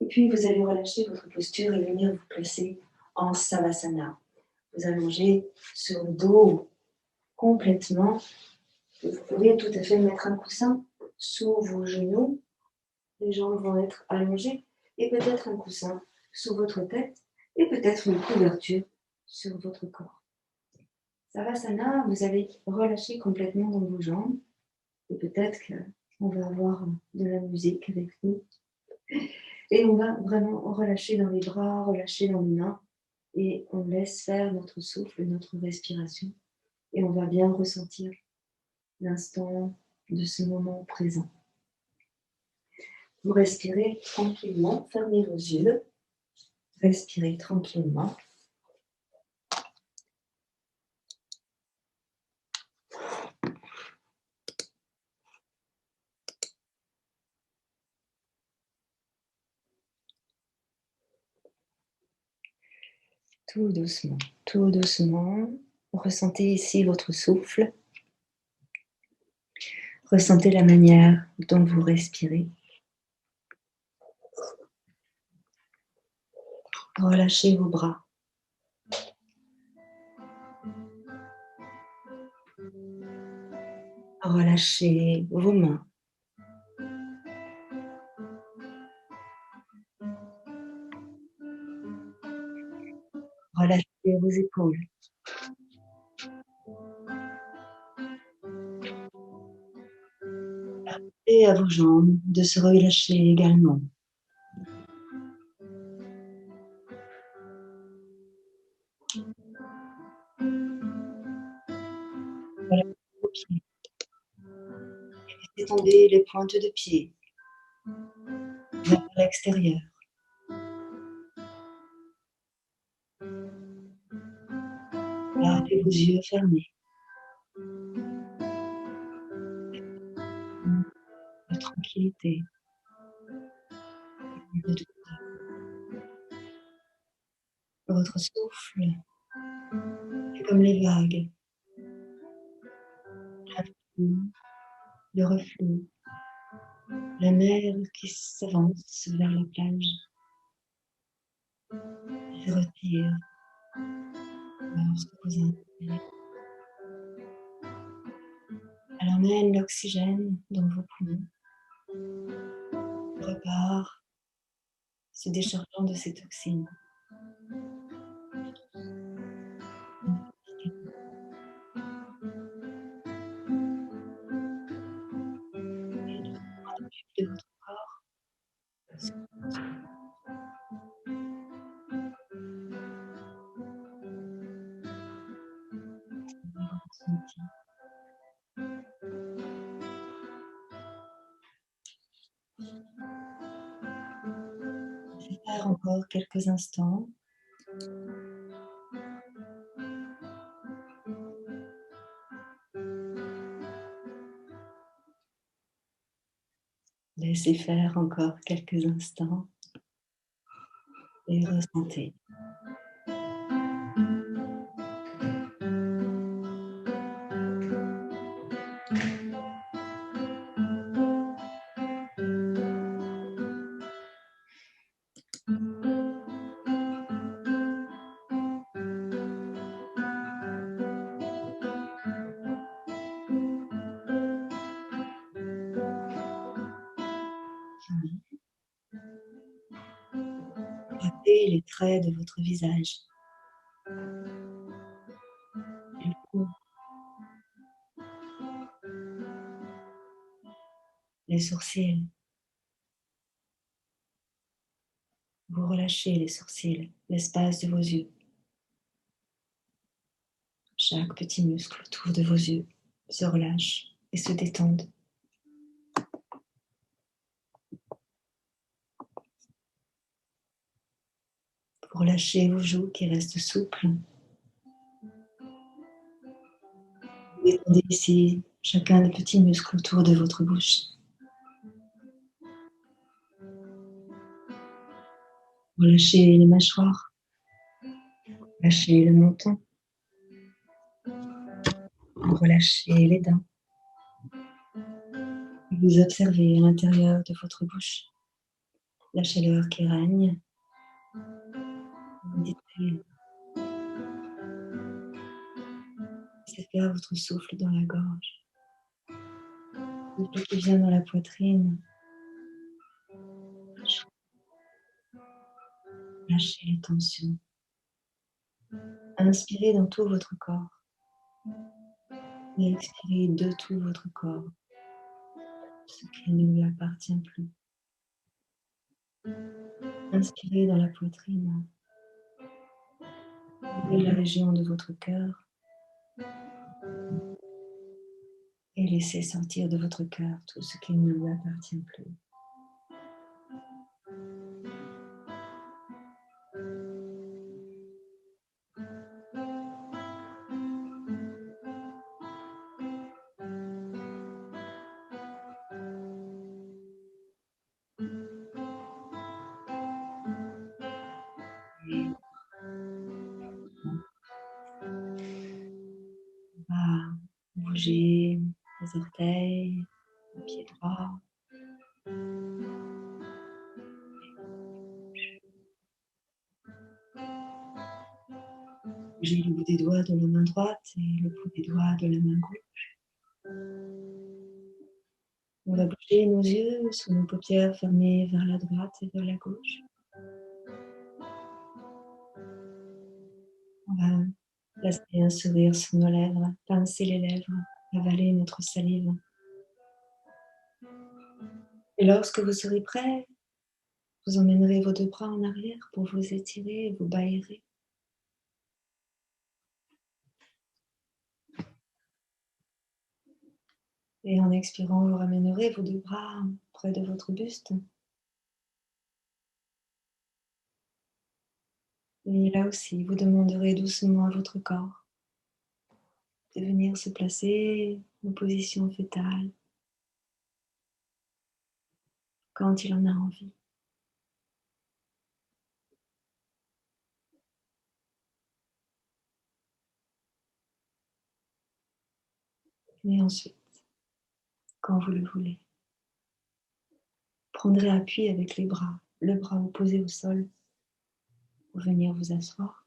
Et puis vous allez relâcher votre posture et venir vous placer en Savasana. Vous allongez sur le dos complètement. Vous pouvez tout à fait mettre un coussin sous vos genoux. Les jambes vont être allongées et peut-être un coussin sous votre tête et peut-être une couverture sur votre corps. Savasana, vous allez relâcher complètement dans vos jambes et peut-être qu'on va avoir de la musique avec nous. Et on va vraiment relâcher dans les bras, relâcher dans les mains et on laisse faire notre souffle, notre respiration et on va bien ressentir l'instant de ce moment présent. Vous respirez tranquillement, fermez vos yeux, respirez tranquillement. Tout doucement, tout doucement. Ressentez ici votre souffle. Ressentez la manière dont vous respirez. Relâchez vos bras. Relâchez vos mains. Relâchez vos épaules. Et à vos jambes de se relâcher également. Relâchez vos pieds. Laissez tomber les pointes de pied vers l'extérieur. Gardez vos yeux fermés. De tranquillité. De douceur. Votre souffle est comme les vagues. Le reflux. La mer qui s'avance vers la plage. Elle se retire lorsque vous inspirez. Elle emmène l'oxygène dans vos poumons. Repart se déchargeant de ces toxines. De votre corps. Je vais faire encore quelques instants. Laissez faire encore quelques instants et ressentez. Regardez les traits de votre visage. Le cou, les sourcils. Vous relâchez les sourcils, l'espace de vos yeux. Chaque petit muscle autour de vos yeux se relâche et se détende. Vous relâchez vos joues qui restent souples. Vous détendez ici chacun des petits muscles autour de votre bouche. Relâchez les mâchoires. Relâchez le menton. Relâchez les dents. Vous observez à l'intérieur de votre bouche la chaleur qui règne. Méditez. Laissez faire votre souffle dans la gorge. Le souffle qui vient dans la poitrine. Lâchez les tensions. Inspirez dans tout votre corps. Et expirez de tout votre corps ce qui ne lui appartient plus. Inspirez dans la poitrine. Ouvrez la région de votre cœur. Et laissez sortir de votre cœur tout ce qui ne lui appartient plus. bouger les orteils, le pied droit. Bougez le bout des doigts de la main droite et le bout des doigts de la main gauche. On va bouger nos yeux sous nos paupières fermées vers la droite et vers la gauche. On va placer un sourire sur nos lèvres, pincer les lèvres, avaler notre salive. Et lorsque vous serez prêt, vous emmènerez vos deux bras en arrière pour vous étirer et vous bâillerez. Et en expirant, vous ramènerez vos deux bras près de votre buste. Et là aussi, vous demanderez doucement à votre corps de venir se placer en position fœtale quand il en a envie. Et ensuite, quand vous le voulez, prendrez appui avec les bras, le bras opposé au sol, pour venir vous asseoir.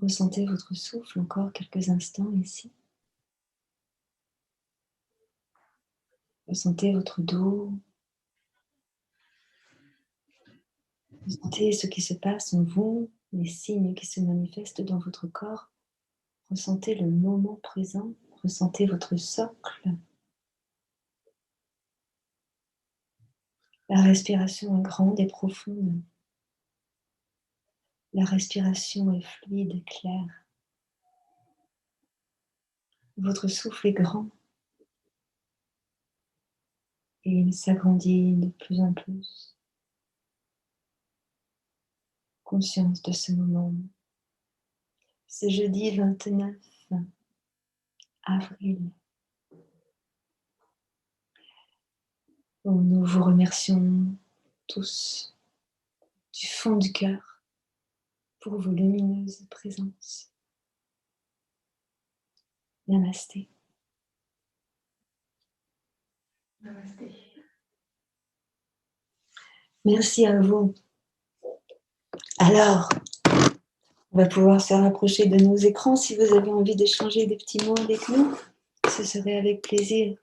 Ressentez votre souffle encore quelques instants ici. Ressentez votre dos. Ressentez ce qui se passe en vous, les signes qui se manifestent dans votre corps. Ressentez le moment présent. Ressentez votre socle. La respiration est grande et profonde. La respiration est fluide et claire. Votre souffle est grand et il s'agrandit de plus en plus. Conscience de ce moment. Ce jeudi 29 avril, où nous vous remercions tous du fond du cœur pour vos lumineuses présences. Namasté. Namasté. Merci à vous. Alors, on va pouvoir se rapprocher de nos écrans si vous avez envie d'échanger des petits mots avec nous. Ce serait avec plaisir.